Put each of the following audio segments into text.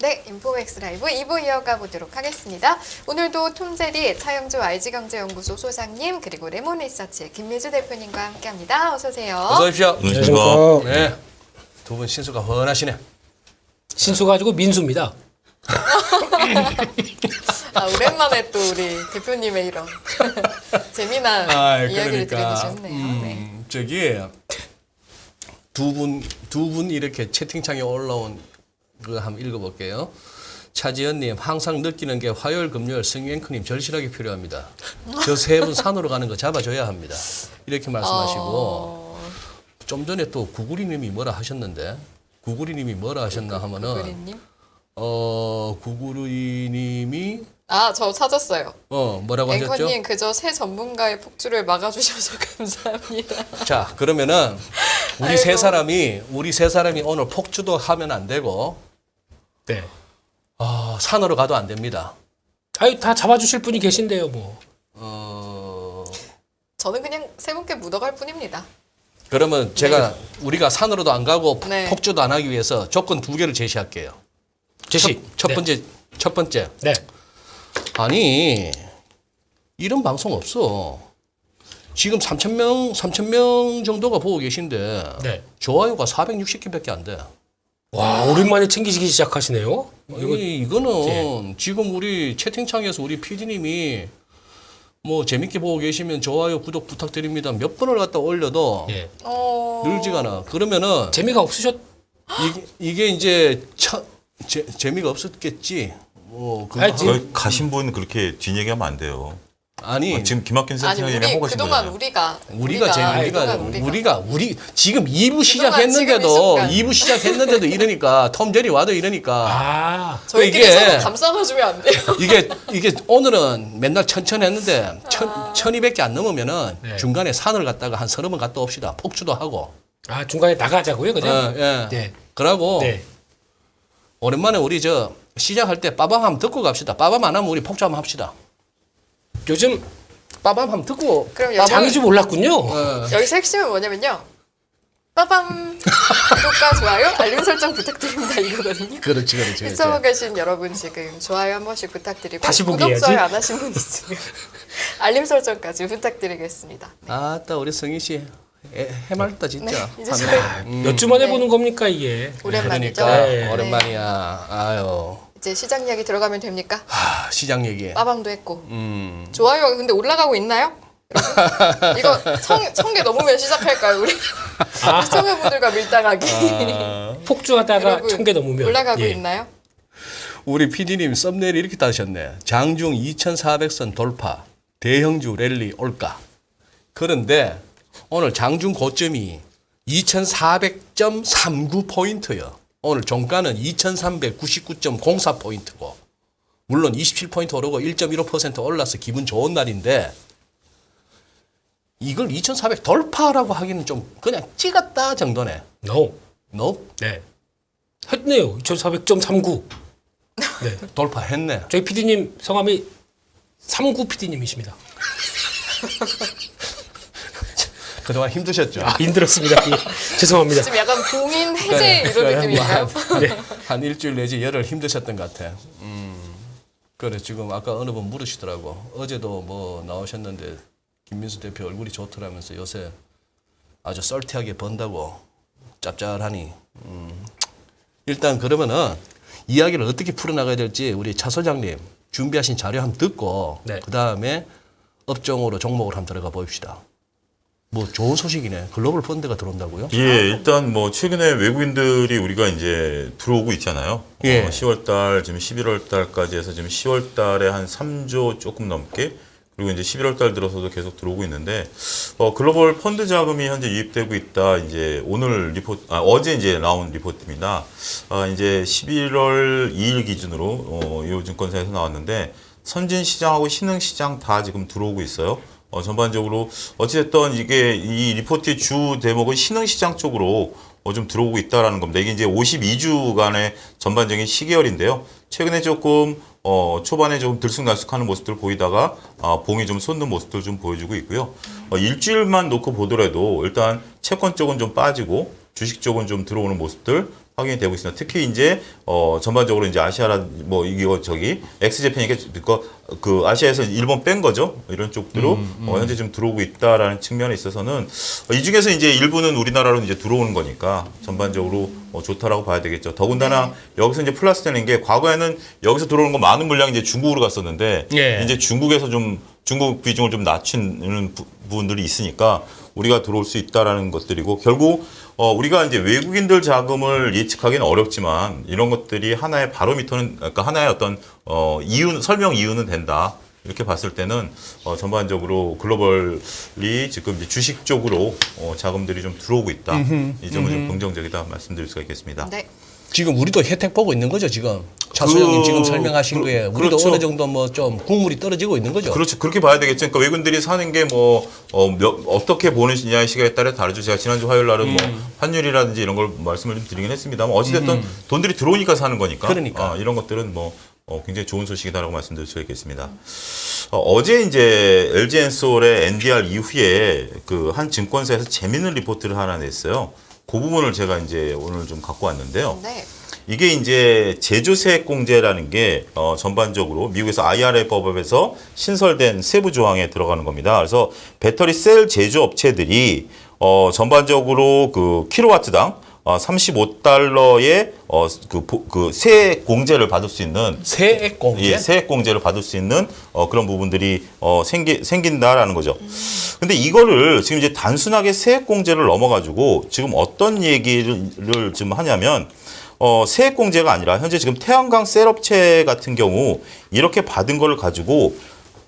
검색 인포맥스 라이브 2부 이어가 보도록 하겠습니다. 오늘도 톰제리 차영주 IG경제연구소 소장님 그리고 레몬리서치의 김미주 대표님과 함께합니다. 어서 오세요. 어서 오십시오. 안녕하십니까. 네. 두 분 신수가 훤하시네. 신수가 아니고 민수입니다. 오랜만에 또 우리 대표님의 이런 재미난 이야기를 들으니 좋네요. 네. 저기 두 분 이렇게 채팅창에 올라온 거 한번 읽어볼게요. 차지연님 항상 느끼는 게 화요일 금요일 승앵커님 절실하게 필요합니다. 저 세 분 산으로 가는 거 잡아줘야 합니다. 이렇게 말씀하시고 좀 전에 또 구구리님이 뭐라 하셨는데 구구리님이 뭐라 하셨나 하면은 구구리님? 구구리님이 저 찾았어요. 뭐라고 하셨죠? 앵커님 그저 새 전문가의 폭주를 막아주셔서 감사합니다. 자, 그러면은 우리 세 사람이 오늘 폭주도 하면 안 되고 네. 산으로 가도 안 됩니다. 아유, 다 잡아주실 분이 계신데요, 뭐. 저는 그냥 세 분께 묻어갈 뿐입니다. 그러면 제가 우리가 산으로도 안 가고 네. 폭주도 안 하기 위해서 조건 두 개를 제시할게요. 제시. 첫 번째. 네. 아니, 이런 방송 없어. 지금 3,000명 정도가 보고 계신데 네. 좋아요가 460개밖에 안 돼. 와, 오랜만에 챙기시기 시작하시네요. 이거는 지금 우리 채팅창에서 우리 PD님이 뭐 재밌게 보고 계시면 좋아요, 구독 부탁드립니다. 몇 번을 갖다 올려도 예. 늘지가 않아. 그러면은 재미가 없으셨. 이게 이제 재미가 없었겠지. 거기 가신 분 그렇게 뒷얘기하면 안 돼요. 아니 지금 김학균 센터장님이 하고 가신 그동안 거잖아요. 우리 지금 2부 지금 이 시작했는데도 이러니까 톰 제리 와도 이러니까 저희끼리 이게- 서로 감싸놔주면 안 돼요. 이게 오늘은 맨날 천천히 했는데 1,200개 안 넘으면은 네. 중간에 산을 갔다가 한 30번 갔다 옵시다. 폭주도 하고. 중간에 나가자고요, 그죠? 예. 네. 그러고 네. 오랜만에 우리 시작할 때 빠밤 한번 듣고 갑시다. 빠밤 안 하면 우리 폭주 한번 합시다. 요즘 빠밤 한번 듣고 그럼 여기 장이 좀 올랐군요. 여기서 핵심은 뭐냐면요. 빠밤 구독과 좋아요 알림 설정 부탁드립니다 이거거든요. 그렇지. 시청하고 계신 여러분 지금 좋아요 한 번씩 부탁드리고 다시 보기 구독 해야지. 좋아요 안 하신 분 있으면 알림 설정까지 부탁드리겠습니다. 아따 우리 성희 씨 해맑다 진짜. 네, 이제 저희 몇 주 만에 네. 보는 겁니까, 이게? 오랜만이죠. 그러니까 네. 오랜만이야. 아유. 이제 시장 이야기 들어가면 됩니까? 시장 얘기. 빠밤도 했고 좋아요가 근데 올라가고 있나요? 여러분? 이거 1,000개 넘으면 시작할까요 우리? 시청자분들과 밀당하기 폭주하다가 여러분, 1,000개 넘으면. 올라가고 예. 있나요? 우리 PD님 썸네일 이렇게 따셨네. 장중 2,400선 돌파. 대형주 랠리 올까. 그런데 오늘 장중 고점이 2,400.39포인트요. 오늘 종가는 2,399.04포인트고 물론 27포인트 오르고 1.15% 올라서 기분 좋은 날인데 이걸 2,400 돌파라고 하기는 좀 그냥 찍었다 정도네. No. 네. 했네요. 2,400.39. 네. 돌파했네. 저희 PD님 성함이 39 PD님이십니다. 그동안 힘드셨죠? 힘들었습니다. 예. 죄송합니다. 지금 약간 봉인 해제 이런 느낌인가요? 한 일주일 내지 열흘 힘드셨던 것 같아. 그래 지금 아까 어느 분 물으시더라고. 어제도 뭐 나오셨는데 김민수 대표 얼굴이 좋더라면서 요새 아주 썰티하게 번다고 짭짤하니. 일단 그러면은 이야기를 어떻게 풀어나가야 될지 우리 차 소장님 준비하신 자료 한번 듣고 네. 그 다음에 업종으로 종목을 한번 들어가 봅시다. 뭐 좋은 소식이네. 글로벌 펀드가 들어온다고요? 예, 일단 뭐 최근에 외국인들이 우리가 이제 들어오고 있잖아요. 예. 10월 달, 지금 11월 달까지 해서 지금 10월 달에 한 3조 조금 넘게 그리고 이제 11월 달 들어서도 계속 들어오고 있는데 글로벌 펀드 자금이 현재 유입되고 있다. 이제 오늘 어제 이제 나온 리포트입니다. 이제 11월 2일 기준으로 이 증권사에서 나왔는데 선진 시장하고 신흥 시장 다 지금 들어오고 있어요. 전반적으로 어찌됐든 이 리포트의 주 대목은 신흥시장 쪽으로 좀 들어오고 있다라는 겁니다. 이게 이제 52주간의 전반적인 시계열인데요. 최근에 조금 초반에 좀 들쑥날쑥하는 모습들 보이다가 봉이 좀 솟는 모습들 좀 보여주고 있고요. 일주일만 놓고 보더라도 일단 채권 쪽은 좀 빠지고 주식 쪽은 좀 들어오는 모습들 확인이 되고 있습니다. 특히 이제 전반적으로 이제 아시아라 뭐 이거 저기 엑스제팬이니까 그 아시아에서 일본 뺀 거죠. 이런 쪽으로 현재 좀 들어오고 있다라는 측면에 있어서는 이 중에서 이제 일부는 우리나라로 이제 들어오는 거니까 전반적으로 좋다라고 봐야 되겠죠. 더군다나 여기서 이제 플러스 되는 게 과거에는 여기서 들어오는 거 많은 물량이 이제 중국으로 갔었는데 예. 이제 중국에서 좀 중국 비중을 좀 낮추는 부분들이 있으니까 우리가 들어올 수 있다라는 것들이고 결국 우리가 이제 외국인들 자금을 예측하기는 어렵지만 이런 것들이 하나의 바로미터는 그러니까 하나의 어떤 이유 설명 이유는 된다. 이렇게 봤을 때는 전반적으로 글로벌이 지금 이제 주식 쪽으로 자금들이 좀 들어오고 있다. 이 점은 좀 긍정적이다 말씀드릴 수가 있겠습니다. 네. 지금 우리도 혜택 보고 있는 거죠, 지금. 차수영님 지금 설명하신 거에 우리도 그렇죠. 어느 정도 뭐 좀 국물이 떨어지고 있는 거죠. 그렇죠. 그렇게 봐야 되겠죠. 그러니까 외국인들이 사는 게 뭐 어떻게 보느냐의 시각에 따라 다르죠. 제가 지난주 화요일 날은 뭐 환율이라든지 이런 걸 말씀을 좀 드리긴 했습니다만 어찌됐든 돈들이 들어오니까 사는 거니까. 그러니까. 이런 것들은 뭐 굉장히 좋은 소식이다라고 말씀드릴 수 있겠습니다. 어제 이제 LG엔솔의 NDR 이후에 그 한 증권사에서 재밌는 리포트를 하나 냈어요. 그 부분을 제가 이제 오늘 좀 갖고 왔는데요. 네. 이게 이제 제조세액공제라는 게 전반적으로 미국에서 IRA 법에서 신설된 세부 조항에 들어가는 겁니다. 그래서 배터리 셀 제조업체들이 전반적으로 그 킬로와트당 35달러의 그 세액 공제를 받을 수 있는 세액 공제. 예, 세액 공제를 받을 수 있는 그런 부분들이 생긴다라는 거죠. 근데 이거를 지금 이제 단순하게 세액 공제를 넘어가지고 지금 어떤 얘기를 지금 하냐면 세액 공제가 아니라 현재 지금 태양광 셀업체 같은 경우 이렇게 받은 걸 가지고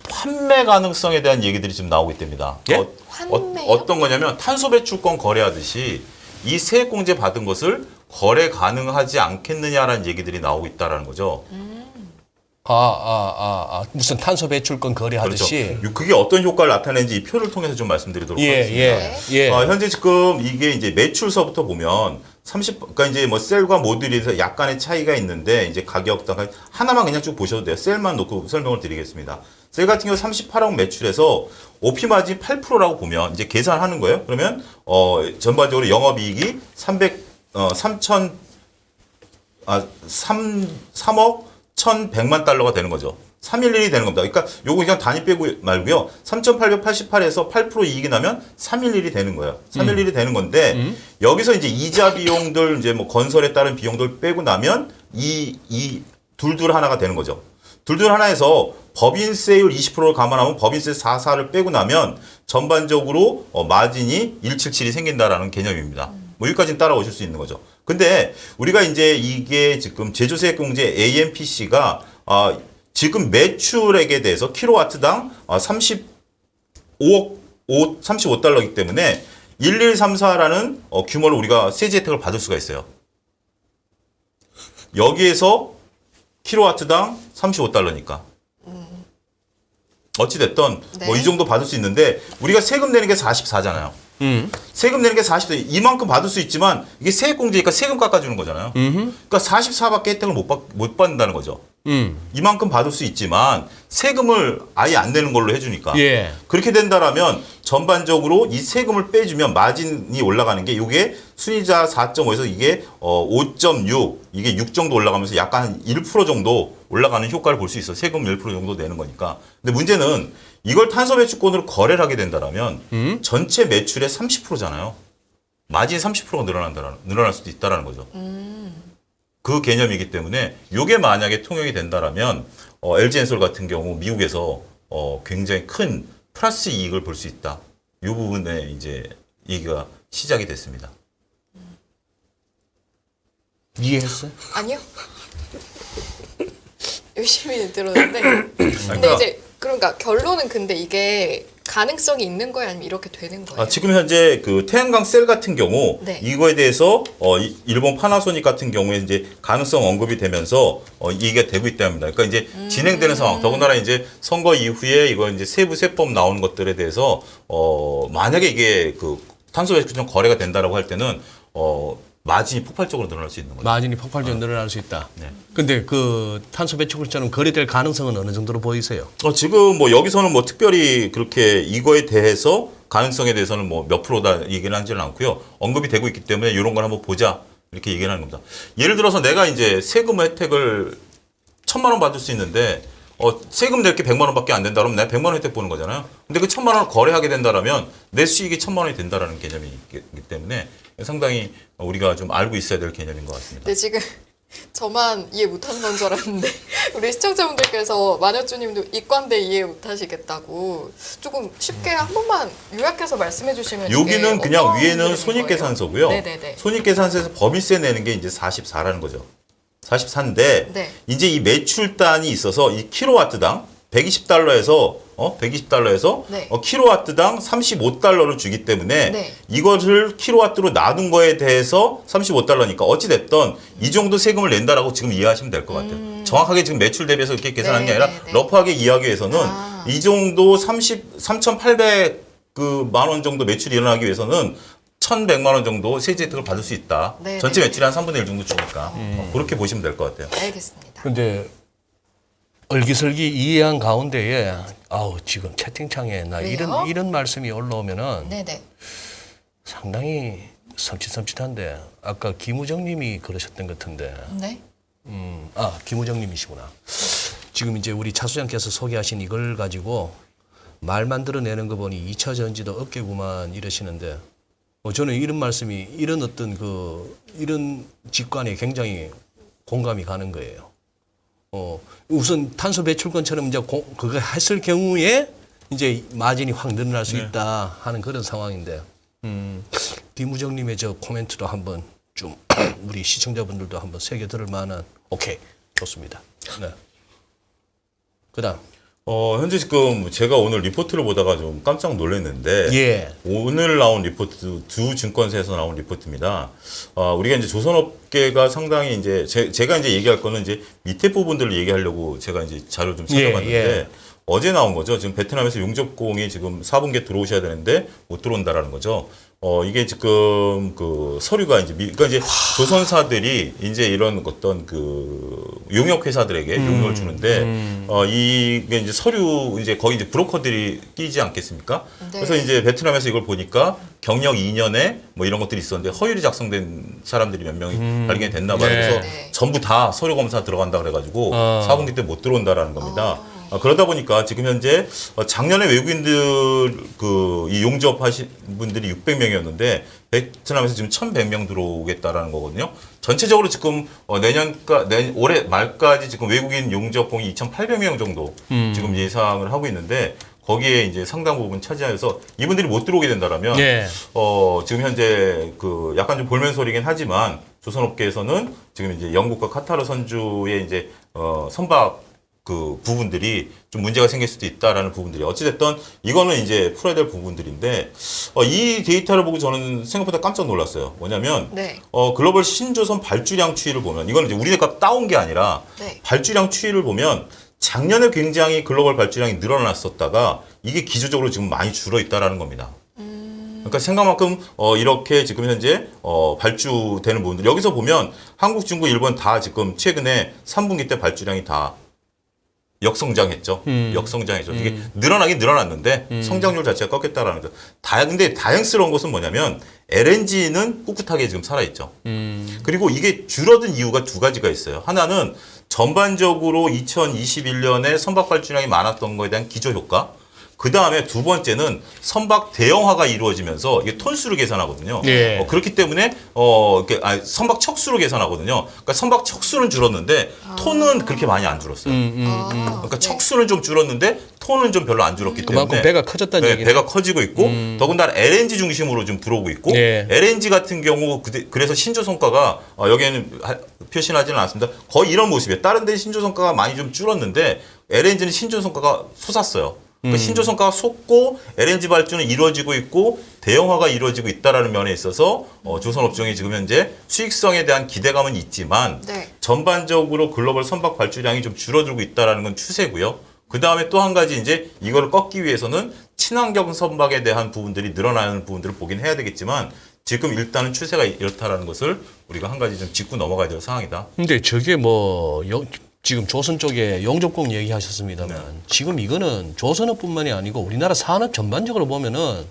판매 가능성에 대한 얘기들이 지금 나오고 있답니다. 예? 판매요? 어떤 거냐면 탄소 배출권 거래하듯이 이 세액 공제 받은 것을 거래 가능하지 않겠느냐라는 얘기들이 나오고 있다라는 거죠. 무슨 탄소 배출권 거래하듯이. 그렇죠. 그게 어떤 효과를 나타내는지 이 표를 통해서 좀 말씀드리도록 하겠습니다. 예. 현재 지금 이게 이제 매출서부터 보면 그러니까 이제 뭐 셀과 모듈에서 약간의 차이가 있는데 이제 가격 하나만 그냥 쭉 보셔도 돼요. 셀만 놓고 설명을 드리겠습니다. 셀 같은 경우 38억 매출에서 OP 마진 8%라고 보면 이제 계산하는 거예요. 그러면 전반적으로 영업이익이 3억 1,100만 달러가 되는 거죠. 311이 되는 겁니다. 그러니까 요거 그냥 단위 빼고 말고요. 3,888에서 8% 이익이 나면 311이 되는 거예요. 311이 되는 건데 여기서 이제 이자 비용들 이제 뭐 건설에 따른 비용들 빼고 나면 이 둘둘 하나가 되는 거죠. 둘둘 하나에서 법인세율 20%를 감안하면 법인세 44를 빼고 나면 전반적으로 마진이 177이 생긴다라는 개념입니다. 뭐 여기까지는 따라오실 수 있는 거죠. 근데 우리가 이제 이게 지금 제조세액 공제 AMPC가 지금 매출액에 대해서 킬로와트당 35달러이기 때문에 1134라는 규모를 우리가 세제 혜택을 받을 수가 있어요. 여기에서 킬로와트당 35달러니까. 어찌됐든 네. 뭐 이 정도 받을 수 있는데 우리가 세금 내는 게 44잖아요. 세금 내는 게 40대 이만큼 받을 수 있지만 이게 세액 공제니까 세금 깎아주는 거잖아요. 그러니까 44밖에 혜택을 못 받는다는 거죠. 이만큼 받을 수 있지만 세금을 아예 안 내는 걸로 해주니까. 예. 그렇게 된다라면 전반적으로 이 세금을 빼주면 마진이 올라가는 게 이게 순이자 4.5에서 이게 5.6 이게 6 정도 올라가면서 약간 한 1% 정도 올라가는 효과를 볼 수 있어. 세금 1% 정도 내는 거니까. 근데 문제는 이걸 탄소 배출권으로 거래를 하게 된다라면 전체 매출의 30%잖아요. 마진이 30%가 늘어날 수도 있다라는 거죠. 그 개념이기 때문에 이게 만약에 통용이 된다라면 LG엔솔 같은 경우 미국에서 굉장히 큰 플러스 이익을 볼 수 있다. 이 부분에 이제 얘기가 시작이 됐습니다. 이해했어요? 아니요. 열심히 들었는데. 근데 이제 그러니까 결론은 근데 이게 가능성이 있는 거예요, 아니면 이렇게 되는 거예요? 지금 현재 그 태양광 셀 같은 경우 네. 이거에 대해서 일본 파나소닉 같은 경우에 이제 가능성 언급이 되면서 얘기가 되고 있다 합니다. 그러니까 이제 진행되는 상황. 더군다나 이제 선거 이후에 이거 이제 세부 세법 나오는 것들에 대해서 만약에 이게 그 탄소 배출권 거래가 된다라고 할 때는 마진이 폭발적으로 늘어날 수 있는 거죠. 마진이 폭발적으로 늘어날 수 있다. 네. 근데 그 탄소 배출처럼 거래될 가능성은 어느 정도로 보이세요? 지금 뭐 여기서는 뭐 특별히 그렇게 이거에 대해서 가능성에 대해서는 뭐 몇 프로다 얘기를 하지는 않고요. 언급이 되고 있기 때문에 이런 걸 한번 보자 이렇게 얘기를 하는 겁니다. 예를 들어서 내가 이제 세금 혜택을 1,000만 원 받을 수 있는데 세금 낼 게 100만 원밖에 안 된다 그러면 내가 100만 원 혜택 보는 거잖아요. 근데 그 1,000만 원을 거래하게 된다라면 내 수익이 1,000만 원이 된다라는 개념이 있기 때문에 상당히 우리가 좀 알고 있어야 될 개념인 것 같습니다. 네, 지금 저만 이해 못하는 건 줄 알았는데 우리 시청자분들께서 마녀쭈님도 이과인데 이해 못하시겠다고 조금 쉽게 한 번만 요약해서 말씀해 주시면 여기는 이게 그냥 어떤 위에는 그림인 손익계산서고요. 거예요? 네네네. 손익계산서에서 법인세 내는 게 이제 44라는 거죠. 44인데 네. 이제 이 매출단이 있어서 이 킬로와트당 120달러에서 120달러에서 네. 킬로와트당 35달러를 주기 때문에 네. 이것을 킬로와트로 나눈 거에 대해서 35달러니까 어찌 됐든 이 정도 세금을 낸다라고 지금 이해하시면 될 것 같아요. 정확하게 지금 매출 대비해서 이렇게 계산하는 게 아니라 네. 러프하게 이해하기 위해서는 아. 이 정도 3,800만 원 정도 매출이 일어나기 위해서는 1,100만 원 정도 세제 혜택을 받을 수 있다. 네, 전체 네. 매출의 한 3분의 1 정도 주니까 그렇게 보시면 될 것 같아요. 알겠습니다. 근데 얼기설기 이해한 가운데에 지금 채팅창에 나 왜요? 이런 말씀이 올라오면은 네네. 상당히 섬찟섬찟한데 아까 김우정님이 그러셨던 것 같은데 네. 김우정님이시구나. 지금 이제 우리 차수장께서 소개하신 이걸 가지고 말 만들어내는 거 보니 2차 전지도 어깨구만 이러시는데 저는 이런 말씀이 이런 어떤 이런 직관에 굉장히 공감이 가는 거예요. 우선 탄소 배출권처럼 이제 그거 했을 경우에 이제 마진이 확 늘어날 수 있다 하는 그런 상황인데, 김우정님의 저 코멘트도 한번 좀 우리 시청자분들도 한번 새겨 들을 만한. 오케이, 좋습니다. 네. 그다음. 현재 지금 제가 오늘 리포트를 보다가 좀 깜짝 놀랐는데 예. 오늘 나온 리포트 두 증권사에서 나온 리포트입니다. 우리가 이제 조선업계가 상당히 이제 제가 이제 얘기할 거는 이제 밑에 부분들을 얘기하려고 제가 이제 자료 좀 찾아봤는데 예. 어제 나온 거죠. 지금 베트남에서 용접공이 지금 4분기에 들어오셔야 되는데 못 들어온다라는 거죠. 이게 지금 그 서류가 이제 그러니까 이제 조선사들이 이제 이런 어떤 그 용역 회사들에게 용역을 주는데 이게 이제 서류 이제 거기 이제 브로커들이 끼지 않겠습니까? 네. 그래서 이제 베트남에서 이걸 보니까 경력 2년에 뭐 이런 것들이 있었는데 허율이 작성된 사람들이 몇 명이 발견이 됐나 봐요. 네. 그래서 네. 전부 다 서류 검사 들어간다 그래가지고 4분기 때 못 들어온다라는 겁니다. 그러다 보니까 지금 현재 작년에 외국인들 이 용접하신 분들이 600명이었는데 베트남에서 지금 1,100명 들어오겠다라는 거거든요. 전체적으로 지금 올해 말까지 지금 외국인 용접공이 2,800명 정도 지금 예상을 하고 있는데 거기에 이제 상당 부분 차지하여서 이분들이 못 들어오게 된다라면 예. 지금 현재 그 약간 좀 볼멘소리긴 하지만 조선업계에서는 지금 이제 영국과 카타르 선주의 이제 선박 그 부분들이 좀 문제가 생길 수도 있다라는 부분들이 어찌됐든 이거는 이제 풀어야 될 부분들인데 이 데이터를 보고 저는 생각보다 깜짝 놀랐어요. 뭐냐면 네. 글로벌 신조선 발주량 추이를 보면 이거는 이제 우리가 따온 게 아니라 네. 발주량 추이를 보면 작년에 굉장히 글로벌 발주량이 늘어났었다가 이게 기조적으로 지금 많이 줄어 있다라는 겁니다. 그러니까 생각만큼 이렇게 지금 현재 발주되는 부분들 여기서 보면 한국, 중국, 일본 다 지금 최근에 3분기 때 발주량이 다 역성장했죠. 역성장했죠. 이게 늘어나긴 늘어났는데 성장률 자체가 꺾였다라는 거죠. 근데 다행스러운 것은 뭐냐면 LNG는 꿋꿋하게 지금 살아있죠. 그리고 이게 줄어든 이유가 두 가지가 있어요. 하나는 전반적으로 2021년에 선박 발주량이 많았던 거에 대한 기저 효과. 그 다음에 두 번째는 선박 대형화가 이루어지면서 이게 톤수를 계산하거든요. 예. 그렇기 때문에 선박 척수로 계산하거든요. 그러니까 선박 척수는 줄었는데 톤은 그렇게 많이 안 줄었어요. 그러니까 네. 척수는 좀 줄었는데 톤은 좀 별로 안 줄었기 때문에 그만큼 배가 커졌다는 얘기네. 배가 커지고 있고 더군다나 LNG 중심으로 좀 들어오고 있고 네. LNG 같은 경우 그래서 신조성과가 여기에는 표시하지는 않습니다. 거의 이런 모습이에요. 다른 데 신조성과가 많이 좀 줄었는데 LNG는 신조성과가 솟았어요. 그러니까 신조성과가 솟고 LNG 발주는 이루어지고 있고 대형화가 이루어지고 있다라는 면에 있어서 조선업종이 지금 현재 수익성에 대한 기대감은 있지만 네. 전반적으로 글로벌 선박 발주량이 좀 줄어들고 있다라는 건 추세고요. 그 다음에 또 한 가지 이제 이거를 꺾기 위해서는 친환경 선박에 대한 부분들이 늘어나는 부분들을 보긴 해야 되겠지만 지금 일단은 추세가 이렇다라는 것을 우리가 한 가지 좀 짚고 넘어가야 될 상황이다. 근데 저게 뭐 지금 조선 쪽에 용접공 얘기하셨습니다만 지금 이거는 조선업뿐만이 아니고 우리나라 산업 전반적으로 보면은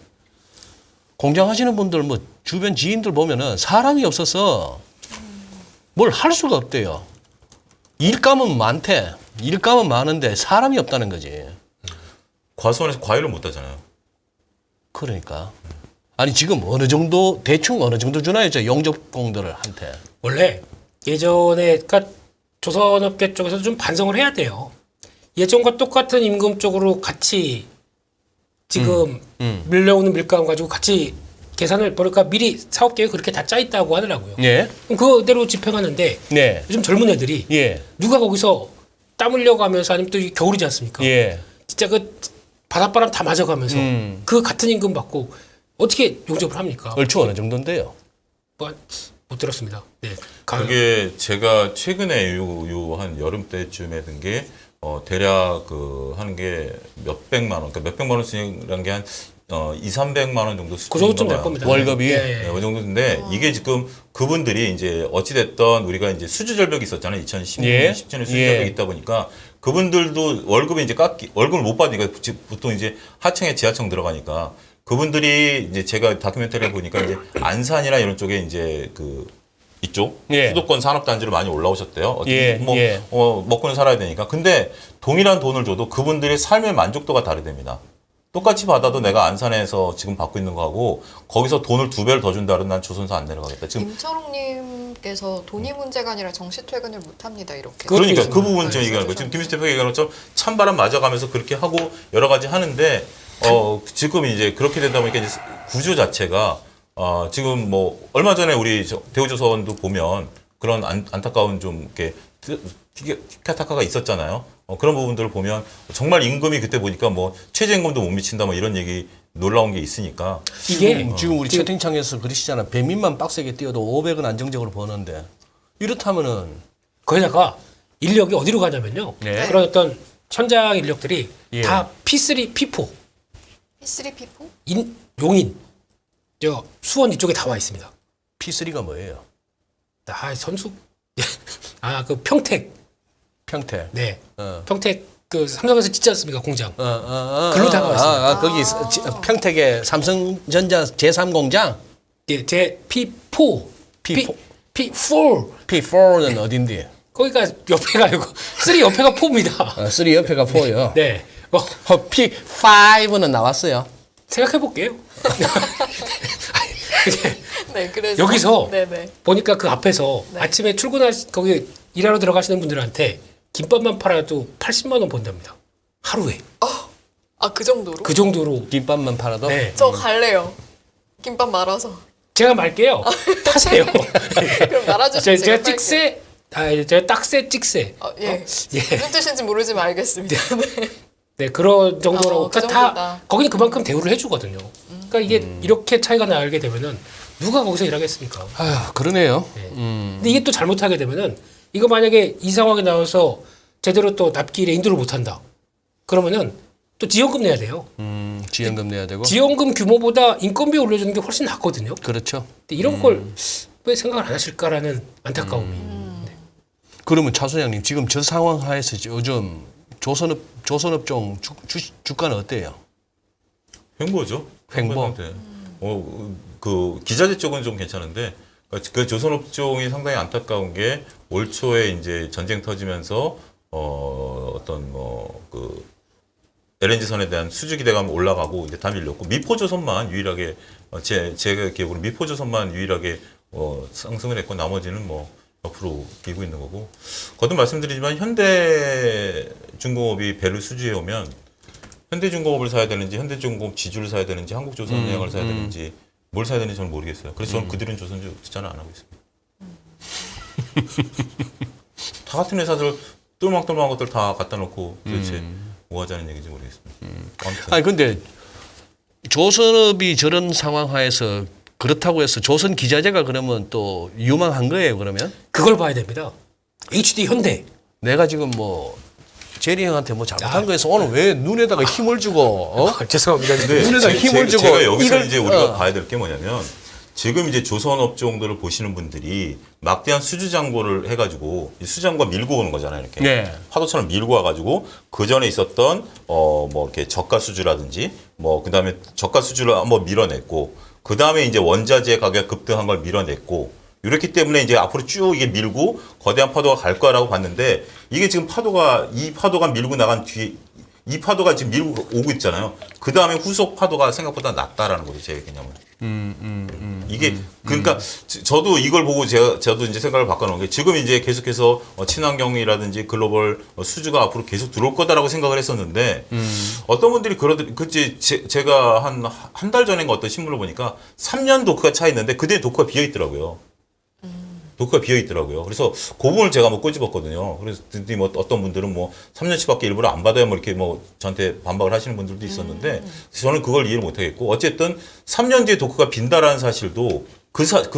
공장 하시는 분들 뭐 주변 지인들 보면은 사람이 없어서 뭘 할 수가 없대요. 일감은 많대. 일감은 많은데 사람이 없다는 거지. 과수원에서 과일을 못 따잖아요. 그러니까. 아니 지금 어느 정도 대충 어느 정도 주나요? 저 용접공들을 한테. 원래 예전에 그러니까 조선업계 쪽에서 좀 반성을 해야 돼요. 예전과 똑같은 임금 쪽으로 같이 지금 밀려오는 밀감 가지고 같이 계산을 보니까 미리 사업 계획 그렇게 다 짜 있다고 하더라고요. 예. 그럼 그대로 집행하는데 네. 요즘 젊은 애들이 예. 누가 거기서 땀 흘려가면서 아니면 또 겨울이지 않습니까? 예. 진짜 그 바닷바람 다 맞아가면서 그 같은 임금 받고 어떻게 용접을 합니까? 얼추 어느 정도인데요? 뭐, 못 들었습니다. 네. 그게 제가 최근에 요 한 여름 때쯤에 든 게 대략 그 하는 게 몇백만 원, 그러니까 몇백만 원씩이라는 게 한 200~300만 원 정도 그 수준인가 정도쯤 될 봐요. 겁니다. 월급이? 예, 네, 예. 그 정도인데 이게 지금 그분들이 이제 어찌됐던 우리가 이제 수주절벽이 있었잖아요. 2016년, 예. 17년에 수주절벽이 예. 있다 보니까 그분들도 월급이 이제 월급을 못 받으니까 보통 이제 하청에 지하청 들어가니까 그분들이 이제 제가 다큐멘터리를 보니까 이제 안산이나 이런 쪽에 이제 그 이쪽 예. 수도권 산업단지로 많이 올라오셨대요. 어떻게 예, 뭐 예. 먹고는 살아야 되니까. 근데 동일한 돈을 줘도 그분들의 삶의 만족도가 다르답니다. 똑같이 받아도 내가 안산에서 지금 받고 있는 거하고 거기서 돈을 2배를 더 준다 그러면 난 조선사 안 내려가겠다. 지금 임철웅님께서 돈이 문제가 아니라 정시 퇴근을 못합니다 이렇게. 그러니까 있습니다. 그 부분 좀 얘기하는 거예요. 지금 김수태 대표 얘기하는 것처럼 찬바람 맞아가면서 그렇게 하고 여러 가지 하는데 지금 이제 그렇게 되다 보니까 이제 구조 자체가 지금 뭐 얼마 전에 우리 대우조선도 보면 그런 안타까운 좀 이렇게 티카타카가 있었잖아요. 그런 부분들을 보면 정말 임금이 그때 보니까 뭐 최저임금도 못 미친다 뭐 이런 얘기 놀라운 게 있으니까 이게 지금 우리 채팅창에서 그러시잖아. 배민만 빡세게 뛰어도 500은 안정적으로 버는데 이렇다면은 거기다가 인력이 어디로 가냐면요. 네. 그런 어떤 천장 인력들이 예. 다 P3, P4, P3, P4? 용인, 수원 이쪽에 다 와 있습니다. P3가 뭐예요? 선수, 그 평택, 평택. 네, 어. 평택 그 삼성에서 짓지 않습니까 공장? 글로 글로 다가왔습니다. 거기 평택의 삼성전자 제3공장 예, 제 P4, P4. P4 P4는 어딘데? 거기가 옆에가 아니고 3 옆에가 4입니다. 3 옆에가 4요. 네, P5는 나왔어요. 생각해 볼게요. 네, 그래서 여기서 네네. 보니까 그 앞에서 네. 아침에 거기 일하러 들어가시는 분들한테 김밥만 팔아도 80만 원 번답니다. 하루에. 그 정도로? 그 정도로. 김밥만 팔아도? 네. 저 갈래요. 김밥 말아서. 제가 말게요. 타세요. 그럼 말아주시면 제가 팔게요. 찍새, 제가 딱새 찍새. 예. 예. 무슨 뜻인지 모르지만 알겠습니다. 네. 네, 그런 정도라고. 그 그러니까 정도다. 거기는 그만큼 대우를 해주거든요. 그러니까 이게 이렇게 차이가 나게 되면은 누가 거기서 일하겠습니까? 아휴, 그러네요. 근데 이게 또 잘못하게 되면은 이거 만약에 이 상황에 나와서 제대로 또 납기일에 인도를 못한다. 그러면은 또 지원금 내야 돼요. 지원금 내야 되고. 지원금 규모보다 인건비 올려주는 게 훨씬 낫거든요. 그렇죠. 근데 이런 걸 왜 생각을 안 하실까라는 안타까움이. 그러면 차 소장님 지금 저 상황 하에서 요즘 조선업종 주가는 어때요? 횡보죠. 횡보. 상태. 그 기자재 쪽은 좀 괜찮은데 그 조선업종이 상당히 안타까운 게 올 초에 이제 전쟁 터지면서 어떤 그 LNG선에 대한 수주 기대감이 올라가고 이제 다 밀렸고 미포조선만 유일하게 제가 기억으로 미포조선만 유일하게 상승을 했고 나머지는 뭐 옆으로 기고 있는 거고 거듭 말씀드리지만 현대중공업이 배를 수주해 오면 현대중공업을 사야 되는지 현대중공업 지주를 사야 되는지 한국조선해양을 사야 되는지 뭘 사야 되는지 저는 모르겠어요. 그래서 저는 그들은 조선주 투자는 안 하고 있습니다. 다 같은 회사들 똘망똘망한 것들 다 갖다 놓고 도대체 뭐 하자는 얘기인지 모르겠습니다. 아무튼 아니 근데 조선업이 저런 상황 하에서 그렇다고 해서 조선 기자재가 그러면 또 유망한 거예요 그러면? 그걸 봐야 됩니다. HD 현대. 내가 지금 뭐 제리 형한테 뭐 잘못한 거에서 오늘 왜 눈에다가 힘을 주고 죄송합니다. 근데 눈에다 힘을 주고 제가 여기서 이걸- 이제 우리가 봐야 될 게 뭐냐면 지금 이제 조선업종들을 보시는 분들이 막대한 수주 잔고를 해가지고 이 수장과 밀고 오는 거잖아요. 이렇게 네. 파도처럼 밀고 와가지고 그 전에 있었던 뭐 이렇게 저가 수주라든지 뭐 그다음에 저가 수주를 한번 밀어냈고 그 다음에 이제 원자재 가격 급등한 걸 밀어냈고 이렇기 때문에 이제 앞으로 쭉 이게 밀고 거대한 파도가 갈 거라고 봤는데 이게 지금 이 파도가 밀고 나간 뒤에 이 파도가 지금 밀고 오고 있잖아요. 그 다음에 후속 파도가 생각보다 낮다라는 거죠, 제 개념은. 이게 그러니까 저도 이걸 보고 저도 이제 생각을 바꿔놓은 게 지금 이제 계속해서 친환경이라든지 글로벌 수주가 앞으로 계속 들어올 거다라고 생각을 했었는데 어떤 분들이 그치 제가 한 달 전인가 어떤 신문을 보니까 3년 도크가 차 있는데 그때 도크가 비어 있더라고요. 도크가 비어 있더라고요. 그래서 그 부분을 제가 뭐 꼬집었거든요. 그래서 뭐 어떤 분들은 뭐 3년치밖에 일부러 안 받아야 뭐 이렇게 뭐 저한테 반박을 하시는 분들도 있었는데 저는 그걸 이해를 못 하겠고 어쨌든 3년 뒤에 도크가 빈다라는 사실도 그러니까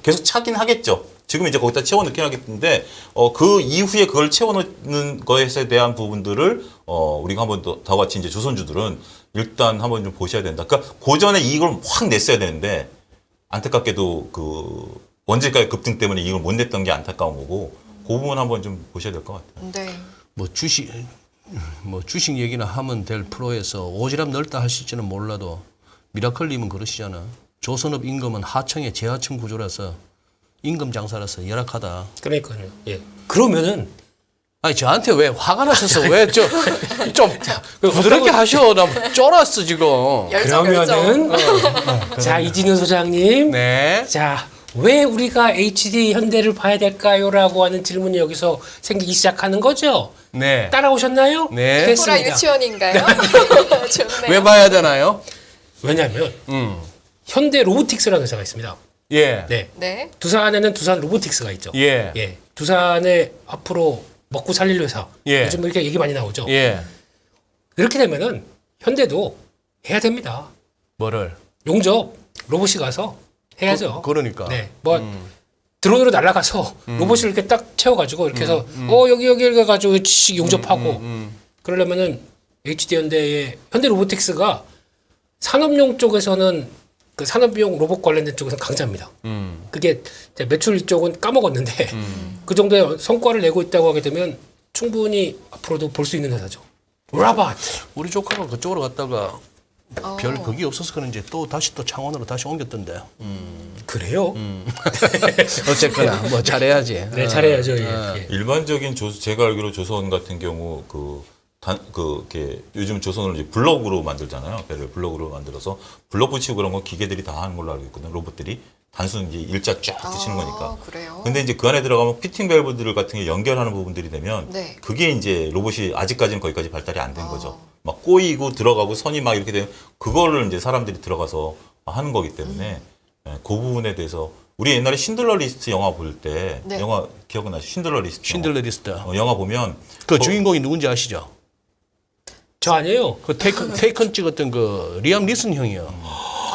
계속 차긴 하겠죠. 지금 이제 거기다 채워 넣긴 하겠는데 그 이후에 그걸 채워 넣는 것에 대한 부분들을 우리가 한번 더 같이 이제 조선주들은 일단 한번 좀 보셔야 된다. 그러니까 그 전에 이익을 확 냈어야 되는데 안타깝게도 그 원재가의 급등 때문에 이걸 못 냈던 게 안타까운 거고 그 부분 한번 좀 보셔야 될 것 같아요. 네. 뭐 주식 얘기나 하면 될 프로에서 오지랖 넓다 하실지는 몰라도 미라클님은 그러시잖아. 조선업 임금은 하청의 제하청 구조라서 임금 장사라서 열악하다. 그러니까요. 예. 그러면은 아니 저한테 왜 화가 나셔서 왜 좀 부드럽게 하셔. 나 쫄았어 지금. 그러면은 자 이진우 소장님, 네. 자 왜 우리가 HD 현대를 봐야 될까요?라고 하는 질문이 여기서 생기기 시작하는 거죠. 네. 따라오셨나요? 네. 보라 됐습니다. 유치원인가요? 좋네요. 왜 봐야 되나요? 왜냐하면 현대 로보틱스라는 회사가 있습니다. 예. 네. 네. 두산에는 두산 로보틱스가 있죠. 예. 예. 두산의 앞으로 먹고 살릴 회사. 예. 요즘 이렇게 얘기 많이 나오죠. 예. 이렇게 되면은 현대도 해야 됩니다. 뭐를? 용접 로봇이 가서 해야죠. 그러니까. 네. 뭐 드론으로 날아가서 로봇을 이렇게 딱 채워가지고 이렇게 해서 여기 가가지고 용접하고 그러려면은 HD 현대의 현대 로보틱스가 산업용 쪽에서는 그 산업용 로봇 관련된 쪽에서는 강자입니다. 그게 이제 매출 쪽은 까먹었는데 그 정도의 성과를 내고 있다고 하게 되면 충분히 앞으로도 볼 수 있는 회사죠. 라바트. 우리 조카가 그쪽으로 갔다가 별 그게 없어서 그런지 또 다시 또 창원으로 다시 옮겼던데. 그래요? 어쨌거나 뭐 잘해야지. 네, 잘해야죠. 예. 일반적인 제가 알기로 조선 같은 경우 이렇게 요즘 조선을 이제 블럭으로 만들잖아요. 배를 블럭으로 만들어서 블럭 붙이고 그런 거 기계들이 다 하는 걸로 알고 있거든요. 로봇들이 단순 이제 일자 쫙 붙이는 거니까. 그래요? 근데 이제 그 안에 들어가면 피팅 밸브들 같은 게 연결하는 부분들이 되면 네. 그게 이제 로봇이 아직까지는 거기까지 발달이 안 된 거죠. 막 꼬이고 들어가고 선이 막 이렇게 되면 그거를 이제 사람들이 들어가서 하는 거기 때문에 그 부분에 대해서 우리 옛날에 신들러 리스트 영화 볼 때 네. 영화 기억나시죠? 신들러 리스트. 신들러 리스트. 영화 보면 그 주인공이 누군지 아시죠? 저 아니에요. 그 테이큰 찍었던 그 리암 니슨 형이요.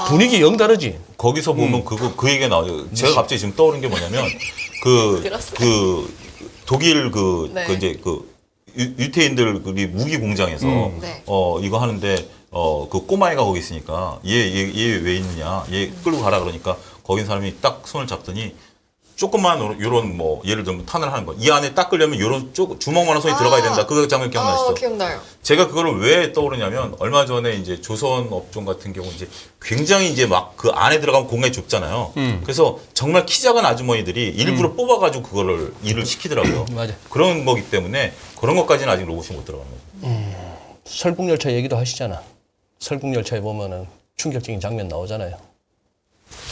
분위기 영 다르지. 거기서 보면 그 얘기가 나와요. 제가 갑자기 지금 떠오른 게 뭐냐면 그 독일 네. 그 이제 그 유태인들 그 무기 공장에서 네. 이거 하는데 그 꼬마애가 거기 있으니까 얘 왜 있느냐 얘 끌고 가라 그러니까 거기 사람이 딱 손을 잡더니 조금만 요런 뭐 예를 들면 탄을 하는 거 이 안에 딱 끌려면 요런 주먹만한 손이 들어가야 된다. 그 장면 기억나시죠? 기억나요. 제가 그거를 왜 떠오르냐면 얼마 전에 이제 조선 업종 같은 경우 이제 굉장히 이제 막 그 안에 들어가면 공간이 좁잖아요. 그래서 정말 키 작은 아주머니들이 일부러 뽑아가지고 그거를 일을 시키더라고요. 맞아. 그런 거기 때문에 그런 것까지는 아직 로봇이 못 들어가는 거죠. 설국열차 얘기도 하시잖아. 설국열차에 보면은 충격적인 장면 나오잖아요.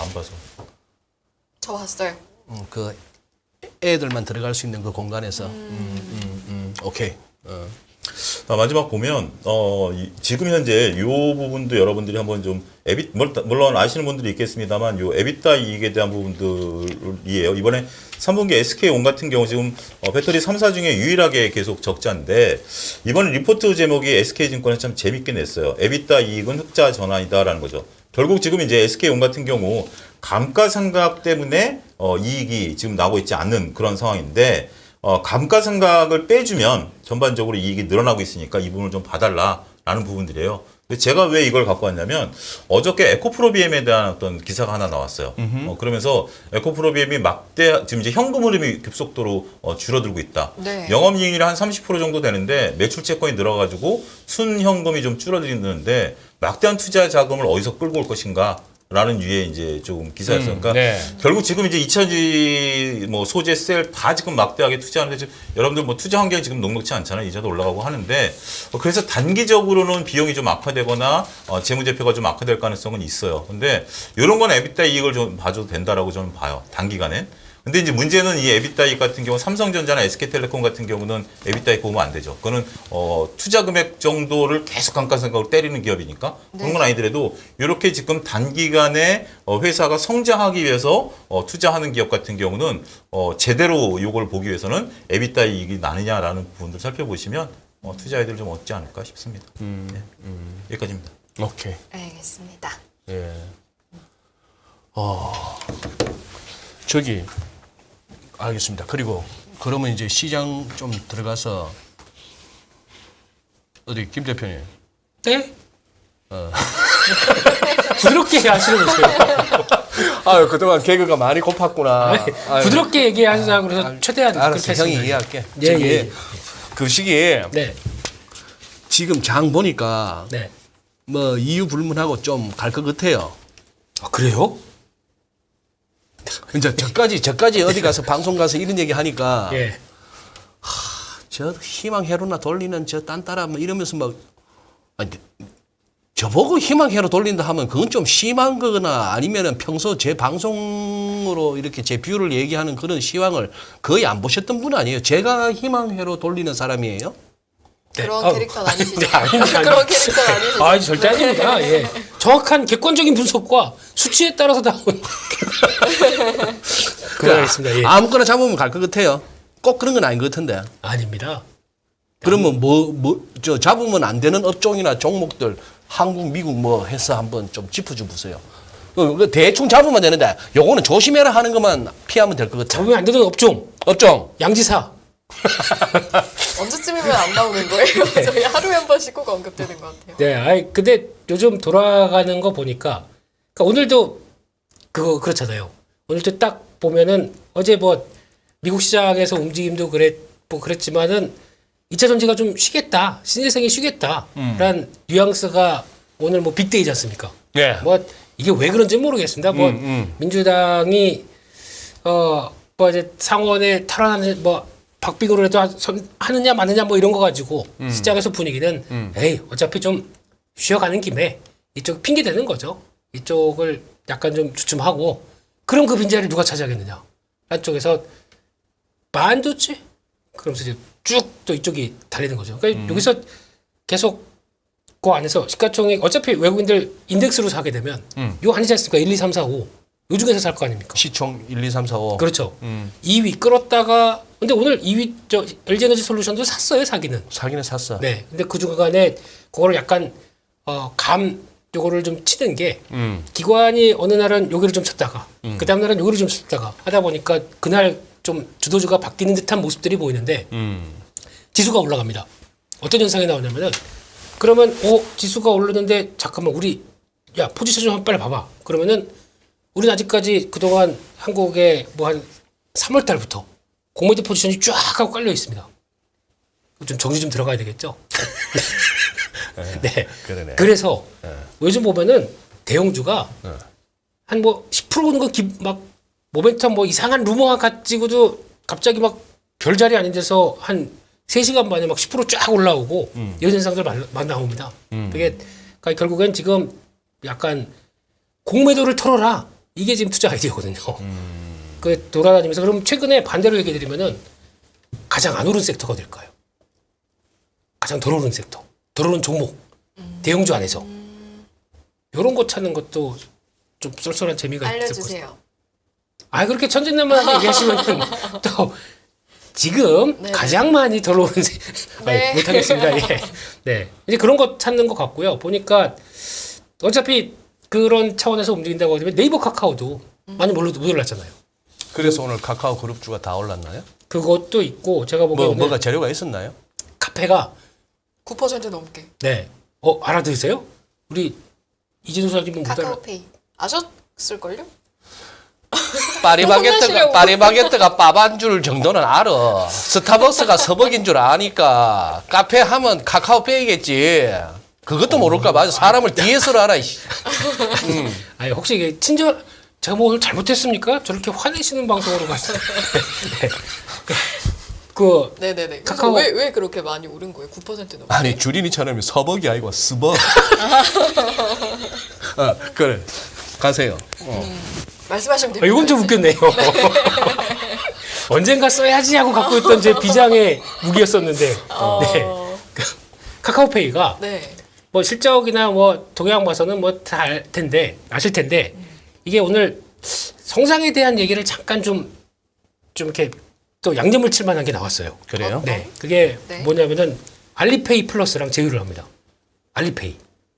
안 봐서. 저 봤어요. 그 애들만 들어갈 수 있는 그 공간에서. 오케이. 마지막 보면 지금 현재 이 부분도 여러분들이 한번 좀 물론 아시는 분들이 있겠습니다만 요 에비타 이익에 대한 부분들이에요. 이번에 3분기 SK온 같은 경우 지금 배터리 3사 중에 유일하게 계속 적자인데 이번 리포트 제목이 SK증권에 참 재밌게 냈어요. 에비타 이익은 흑자 전환이다라는 거죠. 결국 지금 이제 SK온 같은 경우 감가상각 때문에 이익이 지금 나오고 있지 않는 그런 상황인데 감가상각을 빼주면 전반적으로 이익이 늘어나고 있으니까 이 부분을 좀 봐달라라는 부분들이에요. 근데 제가 왜 이걸 갖고 왔냐면 어저께 에코프로비엠에 대한 어떤 기사가 하나 나왔어요. 그러면서 에코프로비엠이 지금 이제 현금 흐름이 급속도로 줄어들고 있다. 네. 영업이익률이 한 30% 정도 되는데 매출 채권이 늘어가지고 순현금이 좀 줄어드는데 막대한 투자 자금을 어디서 끌고 올 것인가? 라는 유의 이제 조금 기사였어요. 그러니까 네. 결국 지금 이제 2차전지 뭐 소재 셀 다 지금 막대하게 투자하는데 지금 여러분들 뭐 투자 환경이 지금 녹록치 않잖아요. 이자도 올라가고 하는데 그래서 단기적으로는 비용이 좀 악화되거나 재무제표가 좀 악화될 가능성은 있어요. 근데 이런 건 에비타 이익을 좀 봐줘도 된다라고 저는 봐요. 단기간에. 근데 이제 문제는 이 에비타 이익 같은 경우 삼성전자나 SK텔레콤 같은 경우는 에비타 이익 보면 안 되죠. 그거는 투자 금액 정도를 계속 감가상각으로 때리는 기업이니까 그런 건 아니더라도 이렇게 지금 단기간에 회사가 성장하기 위해서 투자하는 기업 같은 경우는 제대로 요걸 보기 위해서는 에비타 이익이 나느냐라는 부분들 살펴보시면 투자 아이들 좀 얻지 않을까 싶습니다. 네. 여기까지입니다. 오케이. 알겠습니다. 예. 저기 알겠습니다. 그리고 그러면 이제 시장 좀 들어가서 어디 김 대표님. 네? 부드럽게 하시는 거세요. 아유 그동안 개그가 많이 고팠구나. 아유, 부드럽게 얘기하자 그래서 최대한 알았어, 그렇게 형이 했습니다. 이해할게. 예, 저기 예. 그 시기에 네, 지금 장 보니까 네. 뭐 이유 불문하고 좀 갈 것 같아요. 아 그래요? 이제 저까지 어디 가서 방송 가서 이런 얘기 하니까 예. 저 희망 회로나 돌리는 저 딴따라 뭐 이러면서 막 아니, 저보고 희망 회로 돌린다 하면 그건 좀 심한 거거나 아니면은 평소 제 방송으로 이렇게 제 뷰를 얘기하는 그런 시황을 거의 안 보셨던 분 아니에요? 제가 희망 회로 돌리는 사람이에요? 그런 아우, 캐릭터는 아니시죠? 네, 아닙니다. 그런 캐릭터는 아니시죠? 아, 절대 아닙니다. 예. 정확한 객관적인 분석과 수치에 따라서 나온 그거 있습니다. 예. 아무거나 잡으면 갈 것 같아요. 꼭 그런 건 아닌 것 같은데. 아닙니다. 그러면 저 잡으면 안 되는 업종이나 종목들 한국, 미국 뭐 해서 한번 좀 짚어줘 보세요. 대충 잡으면 되는데 요거는 조심해라 하는 것만 피하면 될 것 같아요. 잡으면 안 되는 업종, 업종. 양지사. 언제쯤이면 안 나오는 거예요? 저희 하루에 한 번씩 꼭 언급되는 것 같아요. 네, 아이 근데 요즘 돌아가는 거 보니까 그러니까 오늘도 그렇잖아요. 오늘도 딱 보면은 어제 뭐 미국 시장에서 움직임도 그랬지만은 2차 전지가 좀 쉬겠다, 신재생이 쉬겠다라는 뉘앙스가 오늘 뭐 빅데이지 않습니까? 예. 뭐 이게 왜 그런지 모르겠습니다. 뭐 민주당이 뭐 이제 상원에 탈환하는 뭐 박빙으로라도 하느냐 마느냐 뭐 이런 거 가지고 시장에서 분위기는 에이 어차피 좀 쉬어가는 김에 이쪽 핑계 대는 거죠. 이쪽을 약간 좀 주춤하고 그럼 그 빈자리를 누가 차지하겠느냐. 한쪽에서 만두지? 그러면서 이제 쭉 또 이쪽이 달리는 거죠. 그러니까 여기서 계속 그 안에서 시가총액 어차피 외국인들 인덱스로 사게 되면 요 아니지 않습니까? 1, 2, 3, 4, 5. 요 중에서 살 거 아닙니까? 시총 1, 2, 3, 4, 5. 그렇죠. 2위 끌었다가 근데 오늘 2위 저 LG에너지 솔루션도 샀어요, 사기는. 사기는 샀어. 네. 근데 그 중간에 그거를 약간 요거를 좀 치는 게 기관이 어느 날은 여기를 좀 쳤다가 그다음 날은 여기를 좀 쳤다가 하다 보니까 그날 좀 주도주가 바뀌는 듯한 모습들이 보이는데 지수가 올라갑니다. 어떤 현상이 나오냐면은 그러면 지수가 오르는데 잠깐만 우리 야 포지션 좀 빨리 봐봐. 그러면은 우리는 아직까지 그동안 한국에 뭐 한 3월 달부터 공매도 포지션이 쫙 하고 깔려 있습니다. 좀 정리 좀 들어가야 되겠죠? 네. 그러네. 그래서 요즘 보면은 대형주가 한 뭐 10% 오는 거 막 모멘텀 뭐 이상한 루머 가지고도 갑자기 막 별자리 아닌 데서 한 3시간 만에 막 10% 쫙 올라오고 이런 현상들 많이 나옵니다. 그게 그러니까 결국엔 지금 약간 공매도를 털어라. 이게 지금 투자 아이디어거든요. 그 돌아다니면서 그럼 최근에 반대로 얘기해 드리면은 가장 안 오른 섹터가 될까요? 가장 덜 오른 섹터, 덜 오른 종목, 대형주 안에서 이런 거 찾는 것도 좀 쏠쏠한 재미가 있을 것 같아요. 알려주세요. 아 그렇게 천진난만하게 얘기하시면 또 지금 네네. 가장 많이 덜 오른 네. 못하겠습니다. 예. 네, 이제 그런 거 찾는 것 같고요. 보니까 어차피 그런 차원에서 움직인다고 하면 네이버 카카오도 많이 못 올랐잖아요. 그래서 오늘 카카오 그룹주가 다 올랐나요? 그것도 있고 제가 보기에는 뭐가 재료가 있었나요? 카페가 9% 넘게. 네. 알아들으세요? 우리 이진우 소장님은 못 알아. 카카오페이 아셨을걸요? 파리바게뜨가 파리바게뜨가 빠반줄 정도는 알아. 스타벅스가 서벅인 줄 아니까 카페 하면 카카오페이겠지. 그것도 모를까 봐. 사람을 뒤에서 알아. 이씨. 아니 혹시 이게 친절 제가 뭐 오늘 잘못했습니까? 저렇게 화내시는 방송으로 갔어요. 네. 그 네네네. 카카오- 왜 그렇게 많이 오른 거예요? 9% 넘어. 아니 주린이처럼 서벅이 아니고 스벅. 그래. 가세요. 말씀하시면 됩니다. 이건 좀 웃겼네요. 언젠가 써야지 하고 갖고 있던 제 비장의 무기였었는데 네. 카카오페이가 네. 뭐 실적이나 뭐 동향 봐서는 뭐 다 아실 텐데 이게 오늘 성장에 대한 얘기를 잠깐 좀 이렇게 또 양념을 칠 만한 게 나왔어요. 그래요? 네, 그게 네. 뭐냐면은 알리페이 플러스랑 제휴를 합니다. 알리페이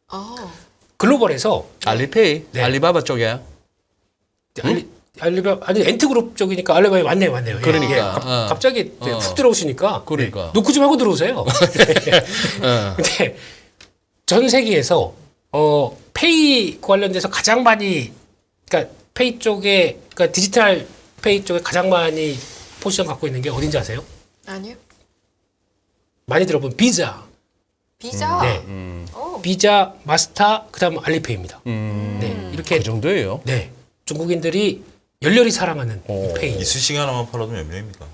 아, 글로벌에서 알리페이, 네. 알리바바 쪽에. 알리바바 아니 엔트그룹 쪽이니까 알리바바 맞네요. 예, 그러니까, 예. 어. 갑자기 훅 들어오시니까 그러니까. 네, 놓고 좀 하고 들어오세요. 근데 전 세계에서 페이 관련돼서 가장 많이 그러니까 페이 쪽에 그러니까 디지털 페이 쪽에 가장 많이 포지션 갖고 있는 게 어딘지 아세요? 아니요. 많이 들어본 비자, 비자. 네. 어. 비자, 마스터, 그다음 알리페이입니다. 네, 이렇게 그 정도예요. 네 중국인들이 열렬히 사랑하는 이 페이. 이쑤시개 하나만 팔아도 몇 명입니까?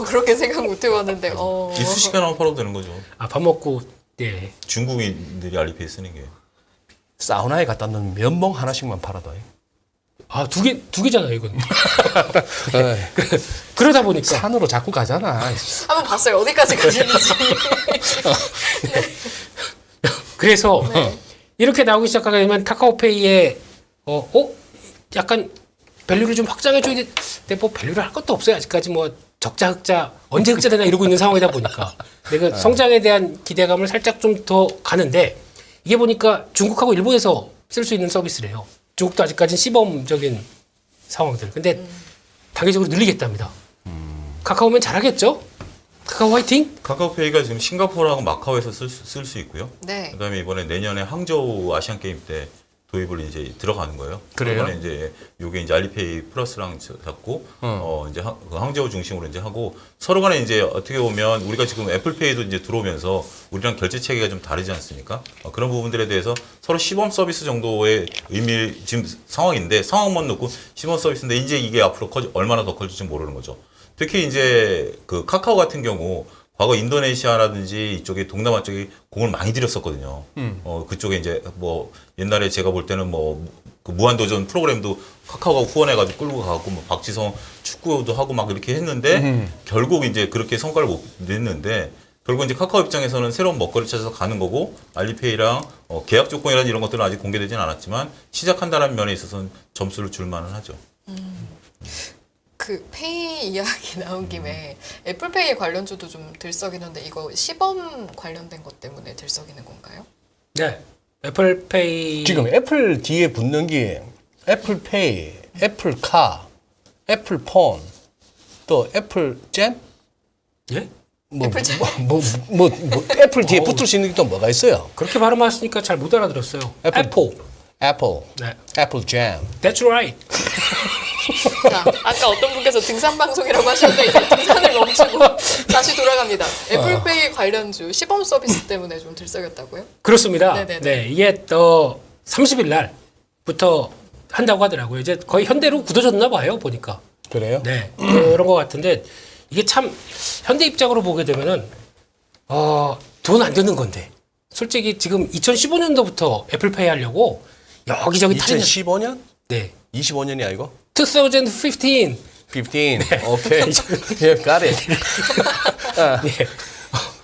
그렇게 생각 못 해봤는데. 이쑤시개 하나만 팔아도 되는 거죠. 아 밥 먹고 네. 중국인들이 알리페이 쓰는 게. 사우나에 갖다 놓은 면봉 하나씩만 팔아도. 아 두 개잖아요 이건. 에이, 그러다 보니까 산으로 자꾸 가잖아. 한번 봤어요. 어디까지 가시는지. 그래서 이렇게 나오기 시작하게 되면 카카오페이에 약간 밸류를 좀 확장해 줘야 돼. 근데 뭐 밸류를 할 것도 없어요. 아직까지 뭐 적자 흑자 언제 흑자 되나 이러고 있는 상황이다 보니까 내가 성장에 대한 기대감을 살짝 좀 더 가는데 이게 보니까 중국하고 일본에서 쓸 수 있는 서비스래요. 중국도 아직까지는 시범적인 상황들. 근데 단계적으로 늘리겠답니다. 카카오면 잘하겠죠? 카카오 화이팅! 카카오페이가 지금 싱가포르하고 마카오에서 쓸 수 있고요. 네. 그다음에 이번에 내년에 항저우 아시안 게임 때 도입을 이제 들어가는 거예요. 그래요? 이번에 이제 요게 이제 알리페이 플러스랑 잡고 이제 그 항저우 중심으로 이제 하고 서로 간에 이제 어떻게 보면 우리가 지금 애플페이도 이제 들어오면서 우리랑 결제 체계가 좀 다르지 않습니까? 그런 부분들에 대해서 서로 시범 서비스 정도의 의미 지금 상황인데 상황만 놓고 시범 서비스인데 이제 이게 앞으로 얼마나 더 커질지 모르는 거죠. 특히 이제 그 카카오 같은 경우 과거 인도네시아라든지 이쪽에 동남아 쪽에 공을 많이 들였었거든요. 그쪽에 이제 뭐 옛날에 제가 볼 때는 뭐 그 무한도전 프로그램도 카카오가 후원해가지고 끌고 가고 뭐 박지성 축구도 하고 막 이렇게 했는데 결국 이제 그렇게 성과를 못 냈는데 결국 이제 카카오 입장에서는 새로운 먹거리 찾아서 가는 거고 알리페이랑 계약 조건이라든지 이런 것들은 아직 공개되지는 않았지만 시작한다는 면에 있어서는 점수를 줄 만은 하죠. 그 페이 이야기 나온 김에 애플페이 관련주도 좀 들썩이는데 이거 시범 관련된 것 때문에 들썩이는 건가요? 네. 애플페이 지금 애플 뒤에 붙는 게 애플페이, 애플카, 애플폰, 또 애플잼? 예? 애플잼? 뭐 애플 뒤에 붙을 수 있는 게 또 뭐가 있어요? 그렇게 발음하시니까 잘 못 알아들었어요. 애플. 애플, 네. 애플잼. That's right. 자, 아까 어떤 분께서 등산 방송이라고 하셨는데 이제 등산을 멈추고 다시 돌아갑니다. 애플페이 관련주 시범 서비스 때문에 좀 들썩였다고요? 그렇습니다. 네네네. 네, 이게 30일 날부터 한다고 하더라고요. 이제 거의 현대로 굳어졌나 봐요, 보니까. 그래요? 네, 그런 것 같은데 이게 참 현대 입장으로 보게 되면은 돈 안 드는 건데 솔직히 지금 2015년도부터 애플페이 하려고 여기저기 타는 2015년? 네, 25년이 아니고? 2015. 15. 오케이. 예, got it. 네.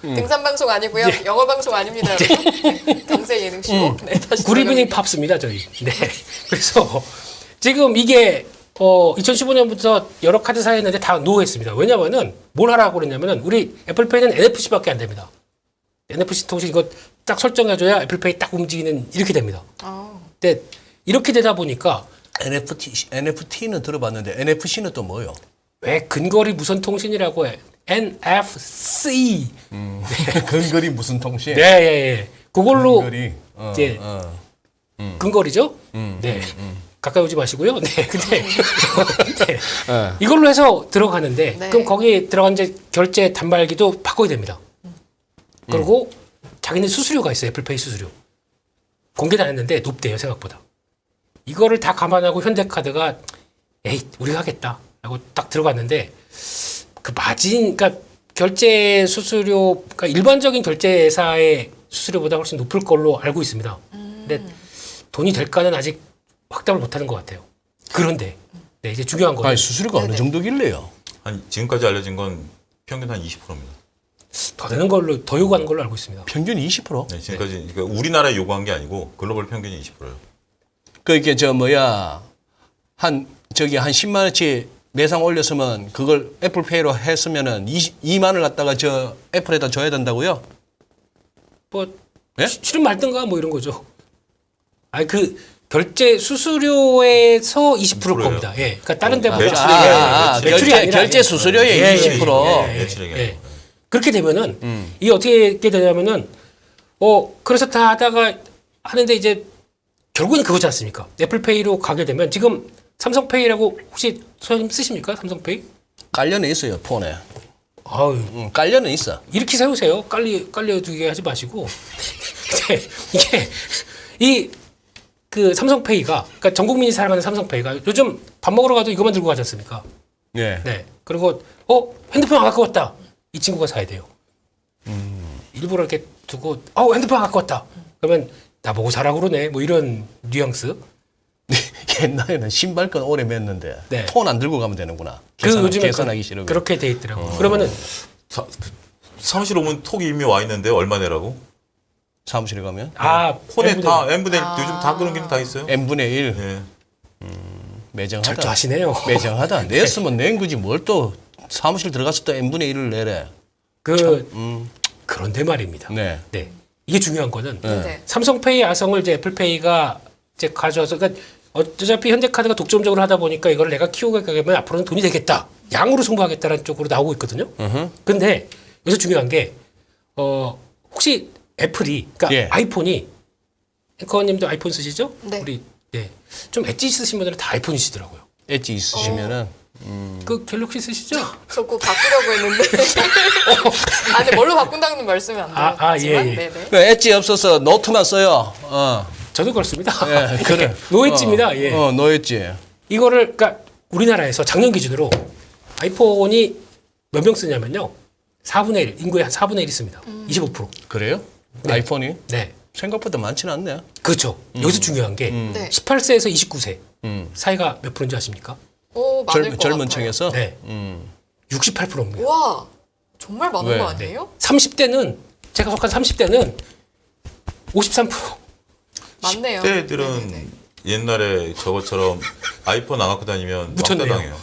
등산 방송 아니고요. 영어 방송 아닙니다. 여러분. 네. 경제 예능쇼. 네, 다시 구리비닝 돌아갑니다. 팝스입니다, 저희. 네. 그래서 지금 이게 2015년부터 여러 카드사에 했는데 다 노했습니다. 왜냐면은 뭘 하라고 그랬냐면은 우리 애플페이는 NFC밖에 안 됩니다. NFC 통신 이거 딱 설정해줘야 애플페이 딱 움직이는 이렇게 됩니다. 아, 근데 이렇게 되다 보니까 NFT는 들어봤는데 NFC는 또 뭐요? 왜 근거리 무선 통신이라고 해? NFC. 근거리 무슨 통신? 네, 예, 예. 그걸로 근거리. 이제 근거리죠. 네. 가까이 오지 마시고요. 네. 근데 네. 이걸로 해서 들어가는데 네. 그럼 거기에 들어간 이제 결제 단말기도 바꿔야 됩니다. 그리고 자기네 수수료가 있어요. 애플페이 수수료. 공개는 안 했는데 높대요 생각보다. 이거를 다 감안하고 현대카드가 에이 우리가 하겠다 라고 딱 들어갔는데 그 마진 그러니까 결제 수수료 그러니까 일반적인 결제사의 수수료보다 훨씬 높을 걸로 알고 있습니다. 근데 돈이 될까는 아직 확답을 못하는 것 같아요. 그런데 네, 이제 중요한 거는 아니 수수료가 어느 정도길래요? 한 지금까지 알려진 건 평균 한 20%입니다. 더 되는 걸로 더 요구하는 걸로 알고 있습니다. 평균 20%? 네, 지금까지 그러니까 우리나라에 요구한 게 아니고 글로벌 평균이 20%예요. 그게 저 뭐야 한 10만 원치 매상 올렸으면 그걸 애플페이로 했으면은 2만 원을 갖다가 저 애플에다 줘야 된다고요? 뭐 예? 실은 말든가 뭐 이런 거죠. 아니 그 결제 수수료에서 20%일 겁니다. 예. 그러니까 다른 데보다 매출액이 매출이 아니라 결제 수수료의 예, 20%. 매출액이 예. 아니고. 그렇게 되면은 이게 어떻게 되냐면은 그래서 다 하다가 하는데 이제 결국은 그거지 않습니까? 애플페이로 가게 되면 지금 삼성페이라고 혹시 선생님 쓰십니까? 삼성페이? 깔려는 있어요 폰에. 아유 깔려는 있어. 이렇게 세우세요. 깔려두게 하지 마시고. 근데 이게 그 삼성페이가 그러니까 전 국민이 사랑하는 삼성페이가 요즘 밥 먹으러 가도 이것만 들고 가지 않습니까? 네. 네. 그리고 핸드폰 안 갖고 왔다. 이 친구가 사야 돼요. 일부러 이렇게 두고 핸드폰 안 갖고 왔다. 그러면 나보고 사라 그러네. 뭐 이런 뉘앙스. 옛날에는 신발끈 오래 맸는데 네. 폰 안 들고 가면 되는구나. 요즘에 계산하기 싫으면. 그렇게 돼 있더라고. 요 그러면은 사무실 오면 톡이 이미 와 있는데 얼마 내라고? 사무실에 가면 폰에 N분의 다 n분의 요즘 다 그런 기능 다 있어요. n분의 1 예. 매정하다. 철저하시네요. 매정하다. 냈으면 낸 거지 뭘 또 사무실 들어가서 또 n분의 1을 내래. 그런데 말입니다. 네. 네. 이게 중요한 거는 네. 삼성페이 아성을 이제 애플페이가 이제 가져와서 그러니까 어차피 현대카드가 독점적으로 하다 보니까 이걸 내가 키우게 되면 앞으로는 돈이 되겠다. 양으로 승부하겠다라는 쪽으로 나오고 있거든요. 근데 여기서 중요한 게 혹시 애플이 그러니까 예. 아이폰이 앵커님도 아이폰 쓰시죠? 네. 우리 네. 좀 엣지 있으신 분들은 다 아이폰이시더라고요. 엣지 있으시면은 그 갤럭시 쓰시죠? 저 그거 바꾸려고 했는데. 아니 뭘로 바꾼다는 말씀이 안 돼요. 예. 네네. 그 엣지 없어서 노트만 써요. 저도 그렇습니다. 예, 그래. 노엣지입니다. 예. 노엣지. 이거를 그러니까 우리나라에서 작년 기준으로 아이폰이 몇 명 쓰냐면요. 4분의 1, 인구의 한 4분의 1 있습니다. 25%. 그래요? 네. 아이폰이 네. 생각보다 많지는 않네. 그렇죠. 여기서 중요한 게 네. 18세에서 29세 음. 사이가 몇 프로인지 아십니까? 많을 것 젊은 같아요. 층에서 네. 68%입니다. 와 정말 많은 왜? 거 아니에요? 30대는 제가 속한 30대는 53%. 많네요. 10대들은 네네네. 옛날에 저것처럼 아이폰 안 갖고 다니면 묻혔네요. 왕따당해요.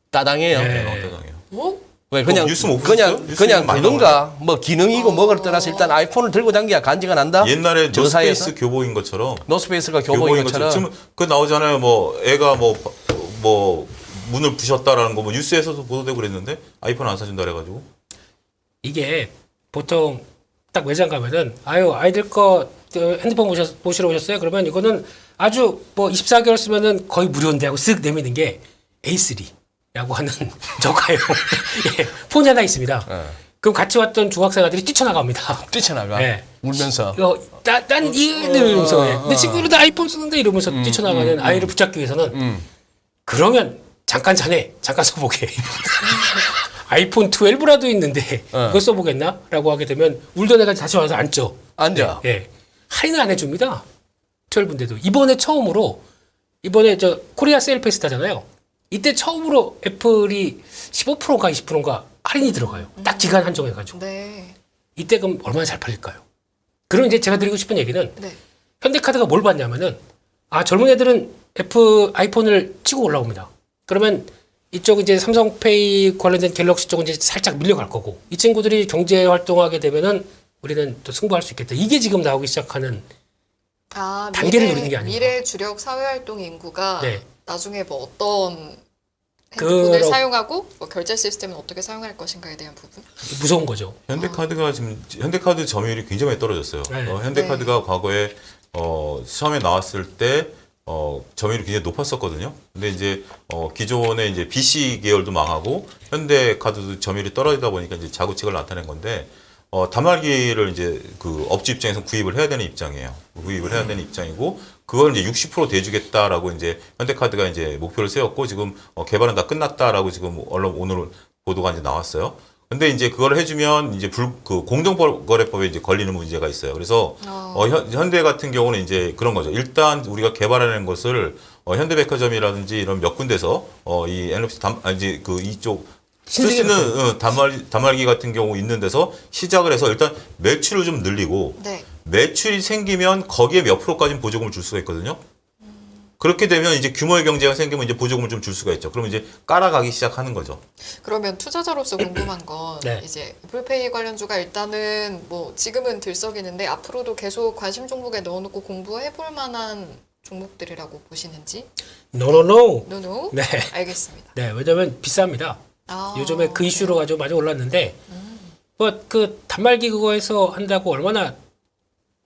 따당해요. 네. 왕따당해요. 뭐? 왜 그냥 뉴스 못 보셨어요? 그냥 뉴스에는 많이 그런가 뭐 기능이고 뭐를 떠나서 일단 아이폰을 들고 다니야 간지가 난다. 옛날에 저 사이에서? 노스페이스 교보인 것처럼 노스페이스가 교보인 것처럼 지금 그 나오잖아요. 뭐 애가 뭐 문을 부셨다라는 거 뭐 뉴스에서도 보도되고 그랬는데 아이폰 안 사준다 그래가지고 이게 보통 딱 매장 가면은 아이들 거 핸드폰 보시러 오셨어요? 그러면 이거는 아주 뭐 24개월 쓰면은 거의 무료인데 하고 쓱 내미는 게 A3라고 하는 저가요. 예, 폰이 하나 있습니다. 그럼 같이 왔던 중학생 아들이 뛰쳐나갑니다. 뛰쳐나가 네. 울면서 난 이러면서 내 친구들도 아이폰 쓰는데 이러면서 뛰쳐나가는 아이를 붙잡기 위해서는 그러면 잠깐 자네 잠깐 써보게. 아이폰 12라도 있는데 그거 써보겠나? 라고 하게 되면 울던 애가 다시 와서 앉죠. 앉아. 예. 할인을 안 해줍니다. 12인데도. 이번에 저 코리아 세일 페스타잖아요. 이때 처음으로 애플이 15%인가 20%인가 할인이 들어가요. 딱 기간 한정해가지고. 네. 이때 그럼 얼마나 잘 팔릴까요? 그럼 이제 제가 드리고 싶은 얘기는 네. 현대카드가 뭘 봤냐면은 젊은 애들은 아이폰을 치고 올라옵니다. 그러면 이쪽 이제 삼성페이 관련된 갤럭시 쪽은 이제 살짝 밀려갈 거고 이 친구들이 경제 활동하게 되면은 우리는 또 승부할 수 있겠다. 이게 지금 나오기 시작하는 단계를 노리는 게 아닌가. 미래 주력 사회활동 인구가 네. 나중에 뭐 어떤 핸드폰을 그러- 사용하고 뭐 결제 시스템은 어떻게 사용할 것인가에 대한 부분. 무서운 거죠. 현대카드가 지금 현대카드 점유율이 굉장히 많이 떨어졌어요. 네. 현대카드가 과거에 처음에 나왔을 때 점유율이 굉장히 높았었거든요. 근데 이제 기존의 이제 BC 계열도 망하고 현대카드도 점유율이 떨어지다 보니까 이제 자구책을 나타낸 건데 단말기를 이제 그 업주 입장에서 구입을 해야 되는 입장이에요. 구입을 해야 되는 입장이고 그걸 이제 60% 대주겠다라고 이제 현대카드가 이제 목표를 세웠고 지금 개발은 다 끝났다라고 지금 언론 오늘 보도가 이제 나왔어요. 근데 이제 그걸 해주면 이제 그 공정거래법에 이제 걸리는 문제가 있어요. 그래서 현대 같은 경우는 이제 그런 거죠. 일단 우리가 개발하는 것을 현대백화점이라든지 이런 몇 군데서 이 NFC 이제 그 이쪽 쓸 수 있는 단말기 같은 경우 있는 데서 시작을 해서 일단 매출을 좀 늘리고 네. 매출이 생기면 거기에 몇 프로까지는 보조금을 줄 수가 있거든요. 그렇게 되면 이제 규모의 경제가 생기면 이제 보조금을 좀 줄 수가 있죠. 그러면 이제 깔아가기 시작하는 거죠. 그러면 투자자로서 궁금한 건 네. 이제 애플페이 관련주가 일단은 뭐 지금은 들썩이는데 앞으로도 계속 관심 종목에 넣어놓고 공부해볼 만한 종목들이라고 보시는지? 노노노. 노노? 네. 알겠습니다. 네, 왜냐면 비쌉니다. 아, 요즘에 그 이슈로 가지고 많이 올랐는데 뭐 그 단말기 그거에서 한다고 얼마나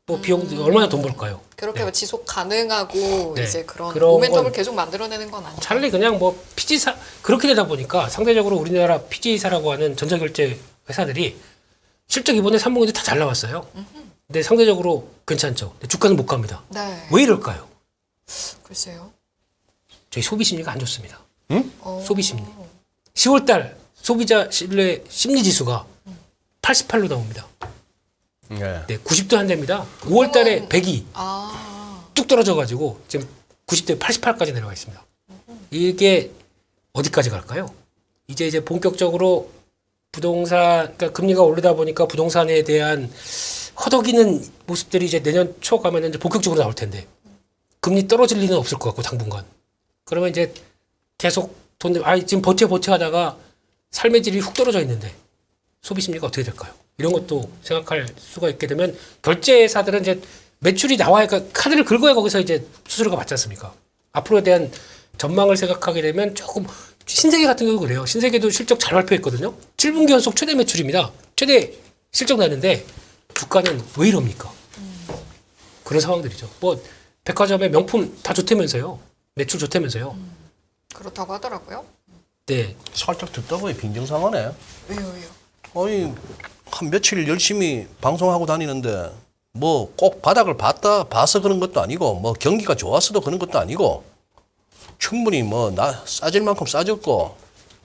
뭐 비용 얼마나 돈 벌까요? 그렇게 네. 뭐 지속 가능하고 네. 이제 그런 그런 모멘텀을 건 계속 만들어내는 건 아니죠. 차라리 그냥 뭐 PG사 그렇게 되다 보니까 상대적으로 우리나라 PG사라고 하는 전자결제 회사들이 실적 이번에 3분기도 다 잘 나왔어요. 근데 상대적으로 괜찮죠. 근데 주가는 못 갑니다. 네. 왜 이럴까요? 글쎄요. 저희 소비 심리가 안 좋습니다. 소비 심리. 10월달 소비자 신뢰 심리 지수가 88로 나옵니다. 네. 네, 90도 안 됩니다. 5월달에 100이 아, 뚝 떨어져가지고 지금 90대 88까지 내려가 있습니다. 이게 어디까지 갈까요? 이제 본격적으로 부동산, 그러니까 금리가 오르다 보니까 부동산에 대한 허덕이는 모습들이 이제 내년 초 가면 이제 본격적으로 나올 텐데 금리 떨어질 리는 없을 것 같고 당분간. 그러면 이제 계속 지금 버텨 하다가 삶의 질이 훅 떨어져 있는데 소비 심리가 어떻게 될까요? 이런 것도 생각할 수가 있게 되면 결제사들은 이제 매출이 나와야 그러니까 카드를 긁어야 거기서 이제 수수료가 받지 않습니까? 앞으로에 대한 전망을 생각하게 되면 조금 신세계 같은 경우 그래요. 신세계도 실적 잘 발표했거든요. 7분기 연속 최대 매출입니다. 최대 실적 나는데 주가는 왜 이럽니까? 그런 상황들이죠. 뭐 백화점의 명품 다 좋다면서요. 매출 좋다면서요. 그렇다고 하더라고요. 네. 살짝 듣다가 빈정상하네. 왜요? 아니 한 며칠 열심히 방송하고 다니는데 뭐 꼭 바닥을 봐서 그런 것도 아니고 뭐 경기가 좋아서도 그런 것도 아니고 충분히 뭐 싸질 만큼 싸졌고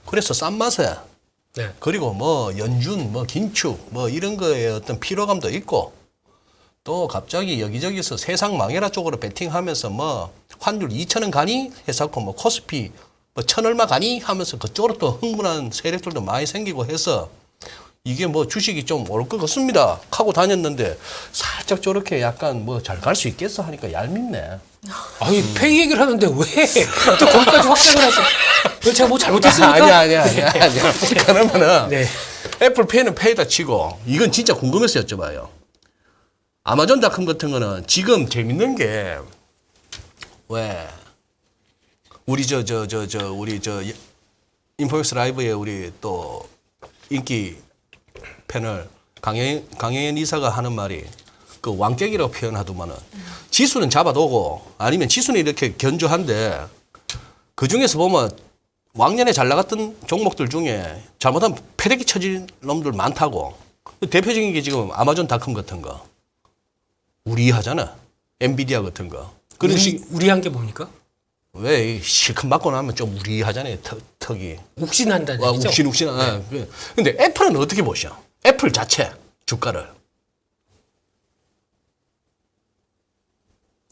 그래서 싼 맛에 네. 그리고 뭐 연준 뭐 긴축 뭐 이런 거에 어떤 피로감도 있고 또 갑자기 여기저기서 세상 망해라 쪽으로 베팅하면서 뭐 환율 2,000원 가니 해서고 뭐 코스피 뭐 1,000 얼마 가니 하면서 그쪽으로 또 흥분한 세력들도 많이 생기고 해서 이게 뭐 주식이 좀 오를 것 같습니다 하고 다녔는데 살짝 저렇게 약간 뭐 잘 갈 수 있겠어 하니까 얄밉네. 아니 페이 얘기를 하는데 왜 또 거기까지 확장을 하세요? 왜 제가 뭐 잘못했습니까? 아니야. 그러면은 네. 애플페이는 페이다 치고 이건 진짜 궁금해서 여쭤봐요. 아마존닷컴 같은 거는 지금 재밌는 게 왜 우리 우리 인포엑스 라이브에 우리 또 인기 패널 강혜연 이사가 하는 말이 그 왕객이라고 표현하더만은 지수는 잡아두고 아니면 지수는 이렇게 견조한데 그 중에서 보면 왕년에 잘 나갔던 종목들 중에 잘못하면 패대기 쳐진 놈들 많다고. 대표적인 게 지금 아마존닷컴 같은 거 우리하잖아. 엔비디아 같은 거. 그런 우리한 게 뭡니까? 왜 실컷 맞고 나면 좀 우리하잖아요. 턱이. 욱신한다는 얘기죠? 욱신. 근데 애플은 어떻게 보셔? 애플 자체 주가를.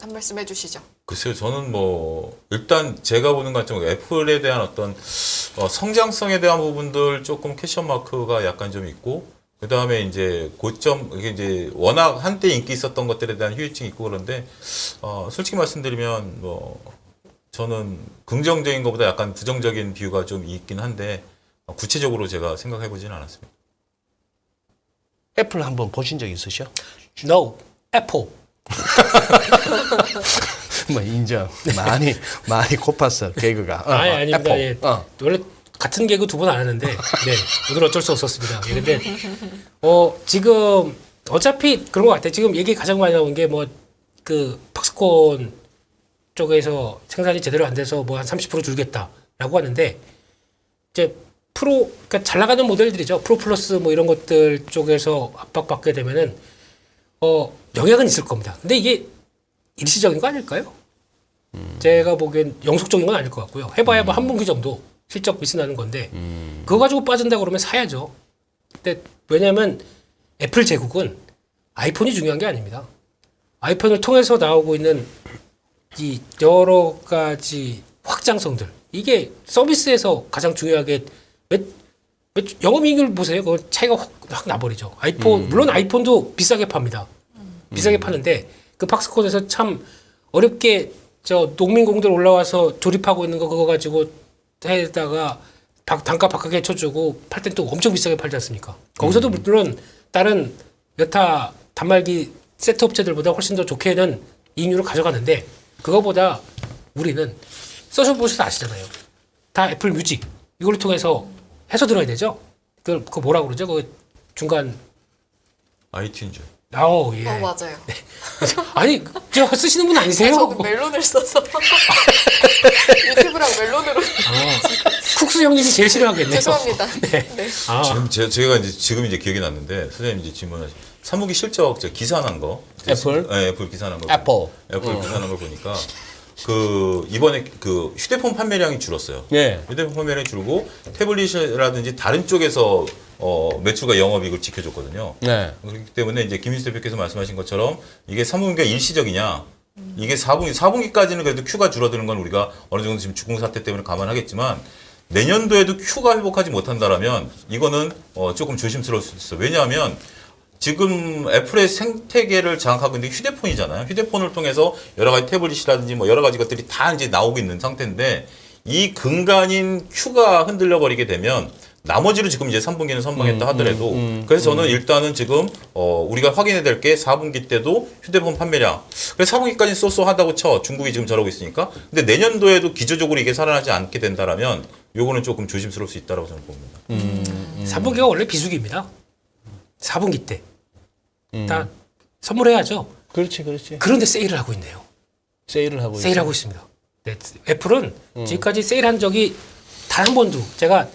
한 말씀 해주시죠. 글쎄요, 저는 뭐 일단 제가 보는 관점 애플에 대한 어떤 성장성에 대한 부분들 조금 퀘션 마크가 약간 좀 있고 그 다음에 이제 고점 이게 이제 워낙 한때 인기 있었던 것들에 대한 후유증이 있고 그런데 솔직히 말씀드리면 뭐 저는 긍정적인 것보다 약간 부정적인 뷰가 좀 있긴 한데 구체적으로 제가 생각해 보지는 않았습니다. 애플 한번 보신 적 있으셔? No. 애플. 뭐 인정. 많이 고팠어 개그가. 아닙니다. 애플. 예. 원래 같은 개그 두 번 안 하는데 네, 오늘 어쩔 수 없었습니다. 예, 근데 지금 어차피 그런 것 같아요. 지금 얘기 가장 많이 나온 게 뭐 그 팍스콘 쪽에서 생산이 제대로 안 돼서 뭐 한 30% 줄겠다라고 하는데 이제 그러니까 잘 나가는 모델들이죠. 프로 플러스 뭐 이런 것들 쪽에서 압박받게 되면은 영향은 있을 겁니다. 근데 이게 일시적인 거 아닐까요? 제가 보기엔 영속적인 건 아닐 것 같고요. 해봐야 뭐 한 분기 정도 실적 미스 나는 건데 그거 가지고 빠진다 그러면 사야죠. 근데 왜냐하면 애플 제국은 아이폰이 중요한 게 아닙니다. 아이폰을 통해서 나오고 있는 이 여러 가지 확장성들 이게 서비스에서 가장 중요하게 영업이익을 보세요. 그 차이가 확 나버리죠. 아이폰 물론 아이폰도 비싸게 팝니다. 비싸게 파는데 그 팍스콘에서 참 어렵게 농민공들 올라와서 조립하고 있는 거 그거 가지고 해다가 단가 박하게 쳐주고 팔 땐 또 엄청 비싸게 팔지 않습니까? 거기서도 물론 다른 여타 단말기 세트 업체들보다 훨씬 더 좋게는 이익률을 가져가는데 그거보다 우리는 써보셔서 아시잖아요. 다 애플 뮤직 이걸 통해서 해서 들어야 되죠. 그거 뭐라 그러죠? 그 중간 아이튠즈. 예. 맞아요. 아니 저 쓰시는 분 아니세요? 저도 멜론을 써서 유튜브랑 멜론으로 쿡스 형님이 제일 싫어하겠네요. 죄송합니다. 네. 네. 제가 지금 이제 기억이 났는데 선생님 이제 질문하신 3분기 실적 기사난 거 애플? 네, 애플 기사난 거 애플. 기사난 걸 보니까 그 이번에 그 휴대폰 판매량이 줄었어요. 예. 휴대폰 판매량이 줄고 태블릿이라든지 다른 쪽에서 매출과 영업이익을 지켜줬거든요. 네. 그렇기 때문에 이제 김인수 대표께서 말씀하신 것처럼 이게 3분기가 일시적이냐? 이게 4분기까지는 그래도 큐가 줄어드는 건 우리가 어느 정도 지금 주공 사태 때문에 감안하겠지만 내년도에도 큐가 회복하지 못한다라면 이거는 조금 조심스러울 수 있어요. 왜냐하면 지금 애플의 생태계를 장악하고 있는 게 휴대폰이잖아요. 휴대폰을 통해서 여러 가지 태블릿이라든지 뭐 여러 가지 것들이 다 이제 나오고 있는 상태인데 이 근간인 큐가 흔들려 버리게 되면 나머지로 지금 이제 3분기는 선방했다 하더라도 그래서 저는 일단은 지금 우리가 확인해야 될 게 4분기 때도 휴대폰 판매량 그래서 4분기까지 쏘쏘하다고 쳐 중국이 지금 저러고 있으니까 근데 내년도에도 기조적으로 이게 살아나지 않게 된다라면 요거는 조금 조심스러울 수 있다라고 저는 봅니다. 3분기가 원래 비수기입니다. 4분기 때 다 선물해야죠. 그렇지. 그런데 세일을 하고 있네요. 세일하고 있습니다. 네, 애플은 지금까지 세일한 적이 단 한 번도 제가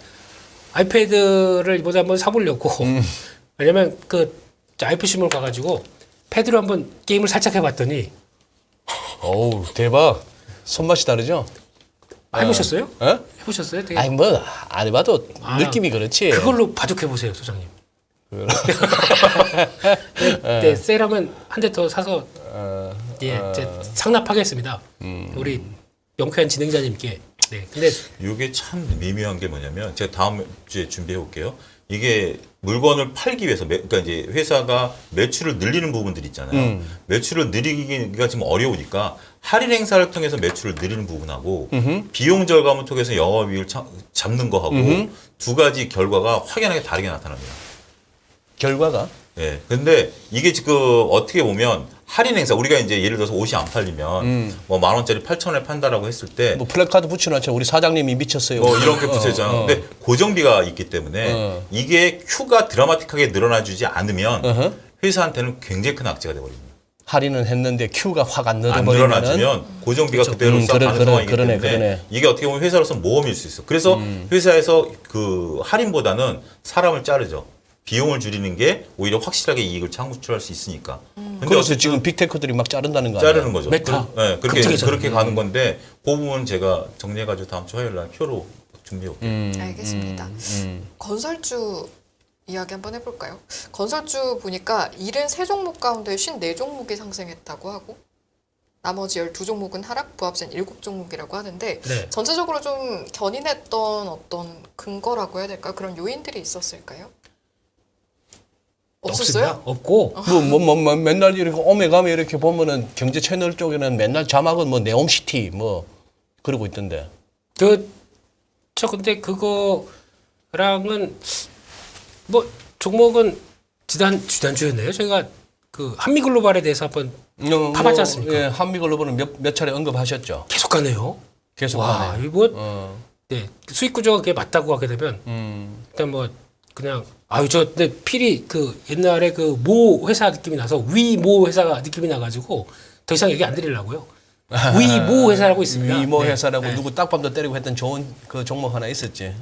아이패드를 이번에 한번 사보려고 왜냐면 그 아이패시몰 가가지고 패드로 한번 게임을 살짝 해봤더니 어우 대박. 손맛이 다르죠? 해보셨어요? 어? 해보셨어요? 되게 아니 뭐 안 해봐도 느낌이 그렇지. 그걸로 바둑해보세요, 소장님. 네, 세일하면 한 대 더 사서 이제 상납하겠습니다. 우리 명쾌한 진행자님께. 네, 근데 이게 참 미묘한 게 뭐냐면 제가 다음 주에 준비해 볼게요. 이게 물건을 팔기 위해서 그러니까 이제 회사가 매출을 늘리는 부분들이 있잖아요. 매출을 늘리기가 지금 어려우니까 할인 행사를 통해서 매출을 늘리는 부분하고 비용 절감을 통해서 영업이익을 잡는 거하고 두 가지 결과가 확연하게 다르게 나타납니다. 결과가 예. 근데 이게 지금 어떻게 보면 할인 행사 우리가 이제 예를 들어서 옷이 안 팔리면 뭐 10,000원짜리 8,000원에 판다라고 했을 때 뭐 플래카드 붙여놨죠. 우리 사장님이 미쳤어요. 뭐 이런 게 붙여있잖아요. 근데 고정비가 있기 때문에 이게 큐가 드라마틱하게 늘어나주지 않으면 회사한테는 굉장히 큰 악재가 되어버립니다. 할인은 했는데 큐가 확 안 안 늘어버리면 늘어나주면 고정비가 그대로 쌓아가는 상황이기 때문에 그러네. 이게 어떻게 보면 회사로서 모험일 수 있어. 그래서 회사에서 그 할인보다는 사람을 자르죠. 비용을 줄이는 게 오히려 확실하게 이익을 창출할 수 있으니까. 근데 그래서 지금 빅테크들이 막 자른다는 거 아니에요? 자르는 거죠. 메타. 그렇게 가는 건데 그 부분 제가 정리해가지고 다음 주 화요일 날 표로 준비해 올게요. 알겠습니다. 건설주 이야기 한번 해볼까요? 건설주 보니까 73종목 가운데 54종목이 상승했다고 하고 나머지 12종목은 하락, 부합세는 7종목이라고 하는데 네. 전체적으로 좀 견인했던 어떤 근거라고 해야 될까요? 그런 요인들이 있었을까요? 없었어요? 없고 뭐 맨날 이렇게 오메가메 이렇게 보면은 경제 채널 쪽에는 맨날 자막은 뭐 네옴시티 뭐 그러고 있던데. 저 근데 그거랑은 뭐 종목은 지난주였네요. 저희가 그 한미 글로벌에 대해서 한번 파봤지 않습니까? 예, 한미 글로벌은 몇 차례 언급하셨죠. 계속 가네요. 계속 와, 하네. 이거 네, 수익 구조가 그게 맞다고 하게 되면 일단 뭐 그냥 아유 저 근데 필히 그 옛날에 그 모 회사 느낌이 나서 위 모 회사가 느낌이 나가지고 더 이상 얘기 안 드리려고요. 위 모 회사라고 있습니다. 위모 네. 회사라고 누구 딱밤도 때리고 했던 좋은 그 종목 하나 있었지.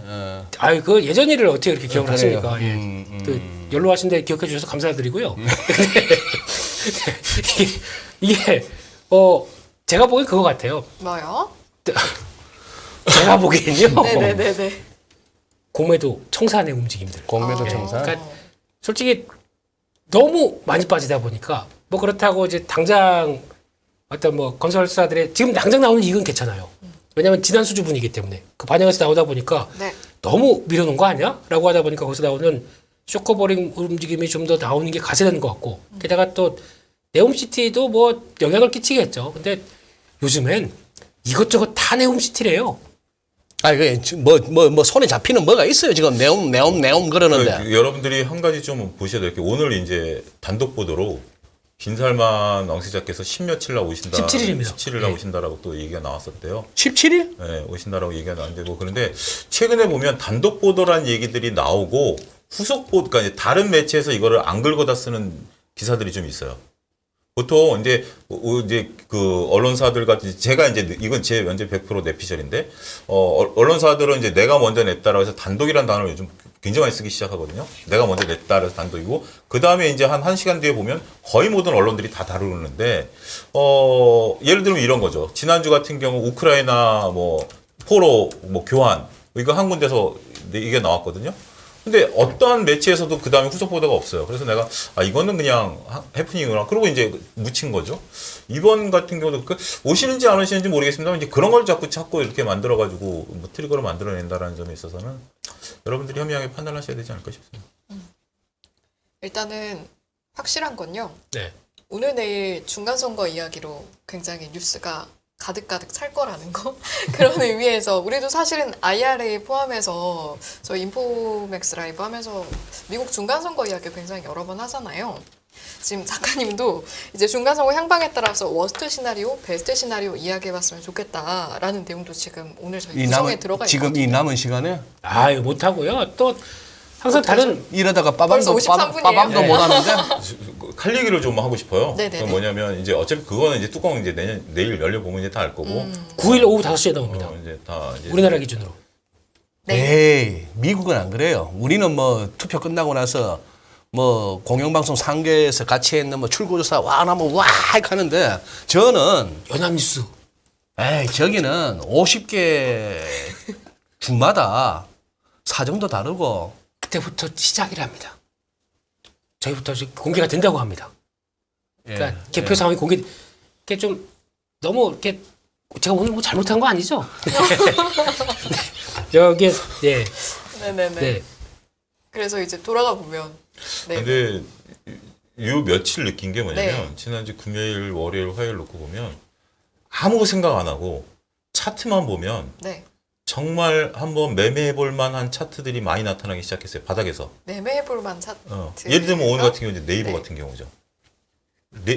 아유 그 예전 일을 어떻게 이렇게 기억을 그래요. 하십니까? 예. 그 연로하신데 기억해 주셔서 감사드리고요. 근데 이게 제가 보기엔 그거 같아요. 뭐요? 제가 보기엔요. 네네네네. 공매도 청산의 움직임들. 공매도 아, 청산. 그러니까 솔직히 너무 많이 빠지다 보니까 뭐 그렇다고 이제 당장 어떤 뭐 건설사들의 지금 당장 나오는 이익은 괜찮아요. 왜냐하면 지난 수주분이기 때문에 그 반영해서 나오다 보니까 네. 너무 밀어놓은 거 아니야? 라고 하다 보니까 거기서 나오는 쇼커버링 움직임이 좀 더 나오는 게 가세되는 것 같고 게다가 또 네옴시티도 뭐 영향을 끼치겠죠. 근데 요즘엔 이것저것 다 네옴시티래요. 아니 그뭐 손에 잡히는 뭐가 있어요 지금 네옴 그러는데. 여러분들이 한 가지 좀 보셔야 될 게 오늘 이제 단독 보도로 빈살만 왕세자께서 10며칠 나오신다. 17일 입니다. 17일 나오신다라고 또 얘기가 나왔었대요. 17일? 네, 오신다라고 얘기가 나왔는데 뭐 그런데 최근에 보면 단독 보도란 얘기들이 나오고 후속 보도, 그러니까 이제 다른 매체에서 이거를 안 긁어다 쓰는 기사들이 좀 있어요. 보통 이제 그 언론사들 같은 제가 이제 이건 제 완전 100% 내피셜인데 언론사들은 이제 내가 먼저 냈다라고 해서 단독이라는 단어를 요즘 굉장히 많이 쓰기 시작하거든요. 내가 먼저 냈다라고 해서 단독이고 그 다음에 이제 한 1시간 뒤에 보면 거의 모든 언론들이 다 다루는데 예를 들면 이런 거죠. 지난주 같은 경우 우크라이나 뭐 포로 뭐 교환 이거 한 군데서 이게 나왔거든요. 근데 어떠한 매체에서도 그 다음에 후속 보도가 없어요. 그래서 내가 이거는 그냥 해프닝이구나. 그러고 이제 묻힌 거죠. 이번 같은 경우도 오시는지 안 오시는지 모르겠습니다만 이제 그런 걸 자꾸 이렇게 만들어가지고 뭐 트리거를 만들어낸다라는 점에 있어서는 여러분들이 현명하게 판단하셔야 되지 않을까 싶습니다. 일단은 확실한 건요. 네. 오늘 내일 중간선거 이야기로 굉장히 뉴스가 가득가득 찰 거라는 거. 그런 의미에서 우리도 사실은 IRA 포함해서 저희 인포맥스 라이브 하면서 미국 중간선거 이야기 굉장히 여러 번 하잖아요. 지금 작가님도 이제 중간선거 향방에 따라서 워스트 시나리오, 베스트 시나리오 이야기해봤으면 좋겠다라는 내용도 지금 오늘 저희 구성에 들어가 지금 있거든요. 이 남은 시간에 아유 못하고요. 또 항상 다른 이러다가 벌써 53 분이에요. 빠밤도 네. 못 하는데. 칼 얘기를 좀 하고 싶어요. 네네네. 그건 뭐냐면 이제 어차피 그거는 이제 뚜껑 이제 내일 열려 보면 이제 다 알 거고. 9일 오후 5시에 나옵니다. 이제 다 이제 우리나라 기준으로. 에이, 미국은 안 그래요. 우리는 뭐 투표 끝나고 나서 뭐 공영방송 상계에서 같이 했는 뭐 출구조사 와 나면 와 하는데 저는 연합뉴스. 에이 저기는 50개 주마다 사정도 다르고 그때부터 시작이랍니다. 저희부터 공개가 된다고 합니다. 그러니까 개표 상황이 공개, 이게 좀 너무 이렇게 제가 오늘 뭐 잘못한 거 아니죠? 여기 네, 네네네. 네. 그래서 이제 돌아가 보면. 네. 근데 요 며칠 느낀 게 뭐냐면 네. 지난주 금요일, 월요일, 화요일 놓고 보면 아무 생각 안 하고 차트만 보면 네. 정말 한번 매매해볼 만한 차트들이 많이 나타나기 시작했어요. 바닥에서. 매매해볼 만한 차트. 예를 들면 오늘 같은 경우 이제 네이버 네. 같은 경우죠.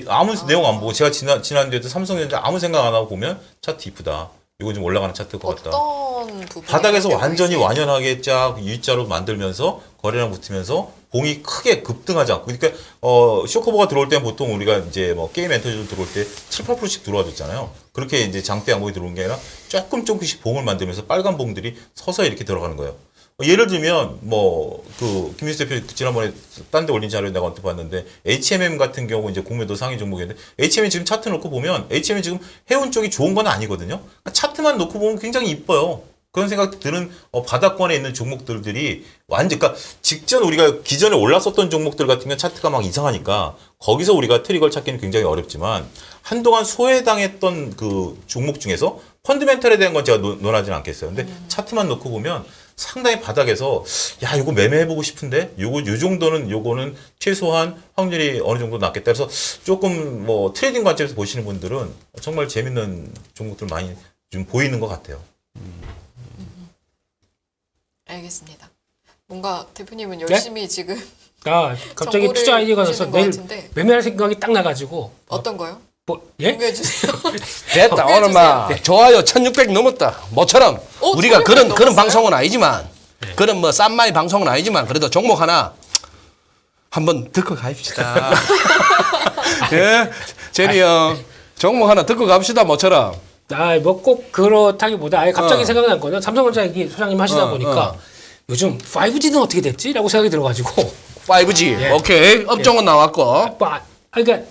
아무 내용 안 보고 제가 지난주에도 삼성전자 아무 생각 안 하고 보면 차트 이쁘다. 이거 좀 올라가는 차트일 것 같다. 어떤 부분? 바닥에서 완전히 완연하게 쫙 U자로 만들면서 거래량 붙으면서 봉이 크게 급등하지 않고 그러니까 쇼커버가 들어올 때는 보통 우리가 이제 뭐 게임 엔터지로 들어올 때 7, 8%씩 들어와줬잖아요. 그렇게 이제 장대 양봉이 들어온 게 아니라 조금씩 봉을 만들면서 빨간 봉들이 서서히 이렇게 들어가는 거예요. 예를 들면 뭐 그 김민수 대표 지난번에 딴 데 올린 자료에 내가 언뜻 봤는데 HMM 같은 경우 이제 공매도 상위 종목인데 HMM 지금 차트 놓고 보면 HMM 지금 해운 쪽이 좋은 건 아니거든요. 그러니까 차트만 놓고 보면 굉장히 이뻐요. 그런 생각 드는 바닥권에 있는 종목들이 완전 그러니까 직전 우리가 기존에 올랐었던 종목들 같은 경우 차트가 막 이상하니까 거기서 우리가 트리거를 찾기는 굉장히 어렵지만 한동안 소외당했던 그 종목 중에서 펀드멘털에 대한 건 제가 논하지는 않겠어요. 근데 차트만 놓고 보면 상당히 바닥에서 야 이거 매매해보고 싶은데 요 정도는 요거는 최소한 확률이 어느 정도 낮겠다. 그래서 조금 뭐 트레이딩 관점에서 보시는 분들은 정말 재밌는 종목들 많이 좀 보이는 것 같아요. 알겠습니다. 뭔가 대표님은 열심히 지금 갑자기 정보를 투자 아이디어가 나서 주시는 것 내일 같은데. 매매할 생각이 딱 나가지고 어떤 거요? 뭐 예? 공유해 주세요. 됐다. 어, 오늘 막 좋아요 1600 넘었다. 모처럼 우리가 1600 그런 넘었어요? 방송은 아니지만 그런 뭐 싼마이 방송은 아니지만 그래도 종목 하나 한번 듣고 가입시다. 예, 제리 형 종목 하나 듣고 갑시다 모처럼. 뭐 꼭 그렇다기보다 아예 갑자기 어. 생각난 거는 삼성전자 얘기 소장님 하시다 보니까 요즘 5G는 어떻게 됐지? 라고 생각이 들어가지고 5G 예. 오케이 업종은 나왔고 그러니까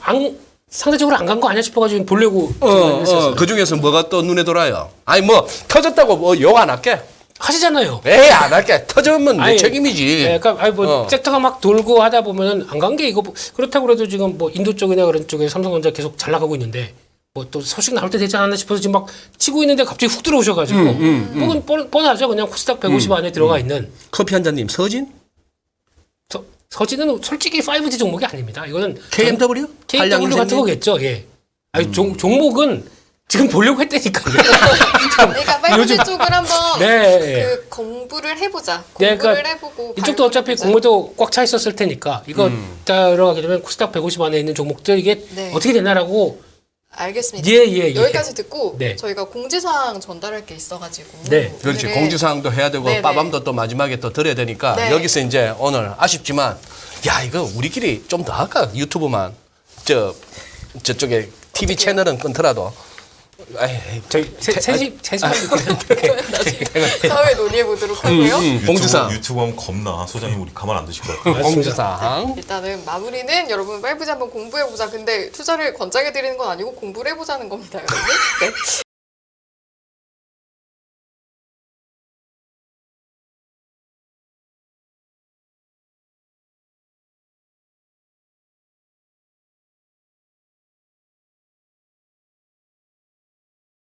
상대적으로 안 간 거 아니야 싶어가지고 보려고 했었어요. 그 중에서 뭐가 또 눈에 돌아요? 아니 뭐 터졌다고 뭐 욕 안 할게. 하시잖아요. 에이 안 할게. 터졌으면 내 아니, 책임이지. 네, 그러니까 뭐 섹터가 막 돌고 하다 보면은 안 간 게 이거 그렇다고 그래도 지금 뭐 인도 쪽이나 그런 쪽에 삼성전자 계속 잘 나가고 있는데 뭐 또 소식 나올 때 되지 않았나 싶어서 지금 막 치고 있는데 갑자기 훅 들어오셔가지고 혹은 뻔하죠. 그냥 코스닥 150 안에 들어가 있는 커피 한 잔님 서진? 서진은 솔직히 5G 종목이 아닙니다. 이거는 KMW? KW 같은 거겠죠. 예. 아니 종목은 지금 보려고 했다니까요. 그러니까 5G 요즘- 쪽을 한번 네. 그 공부를 해보자. 네, 공부를 그러니까 해보고 이쪽도 어차피 발굴해보자. 공모도 꽉 차 있었을 테니까 이거 들어가게 되면 코스닥 150 안에 있는 종목들 이게 네. 어떻게 되나라고 알겠습니다. 예. 여기까지 듣고 네. 저희가 공지사항 전달할 게 있어가지고 네. 그렇지. 오늘은- 공지사항도 해야 되고 네네. 빠밤도 또 마지막에 또 들어야 되니까 네. 여기서 이제 오늘 아쉽지만 야 이거 우리끼리 좀 더 할까? 유튜브만 저쪽에 TV 채널은 끊더라도 에이, 저희 세시 사회 논의해보도록 하고요. 공지사항. 유튜브 하면 겁나 소장님 우리 가만 안 두실 것 같아요. 공지사항. 일단은 마무리는 여러분 5G 한번 공부해보자. 근데 투자를 권장해드리는 건 아니고 공부를 해보자는 겁니다, 여러분. 네.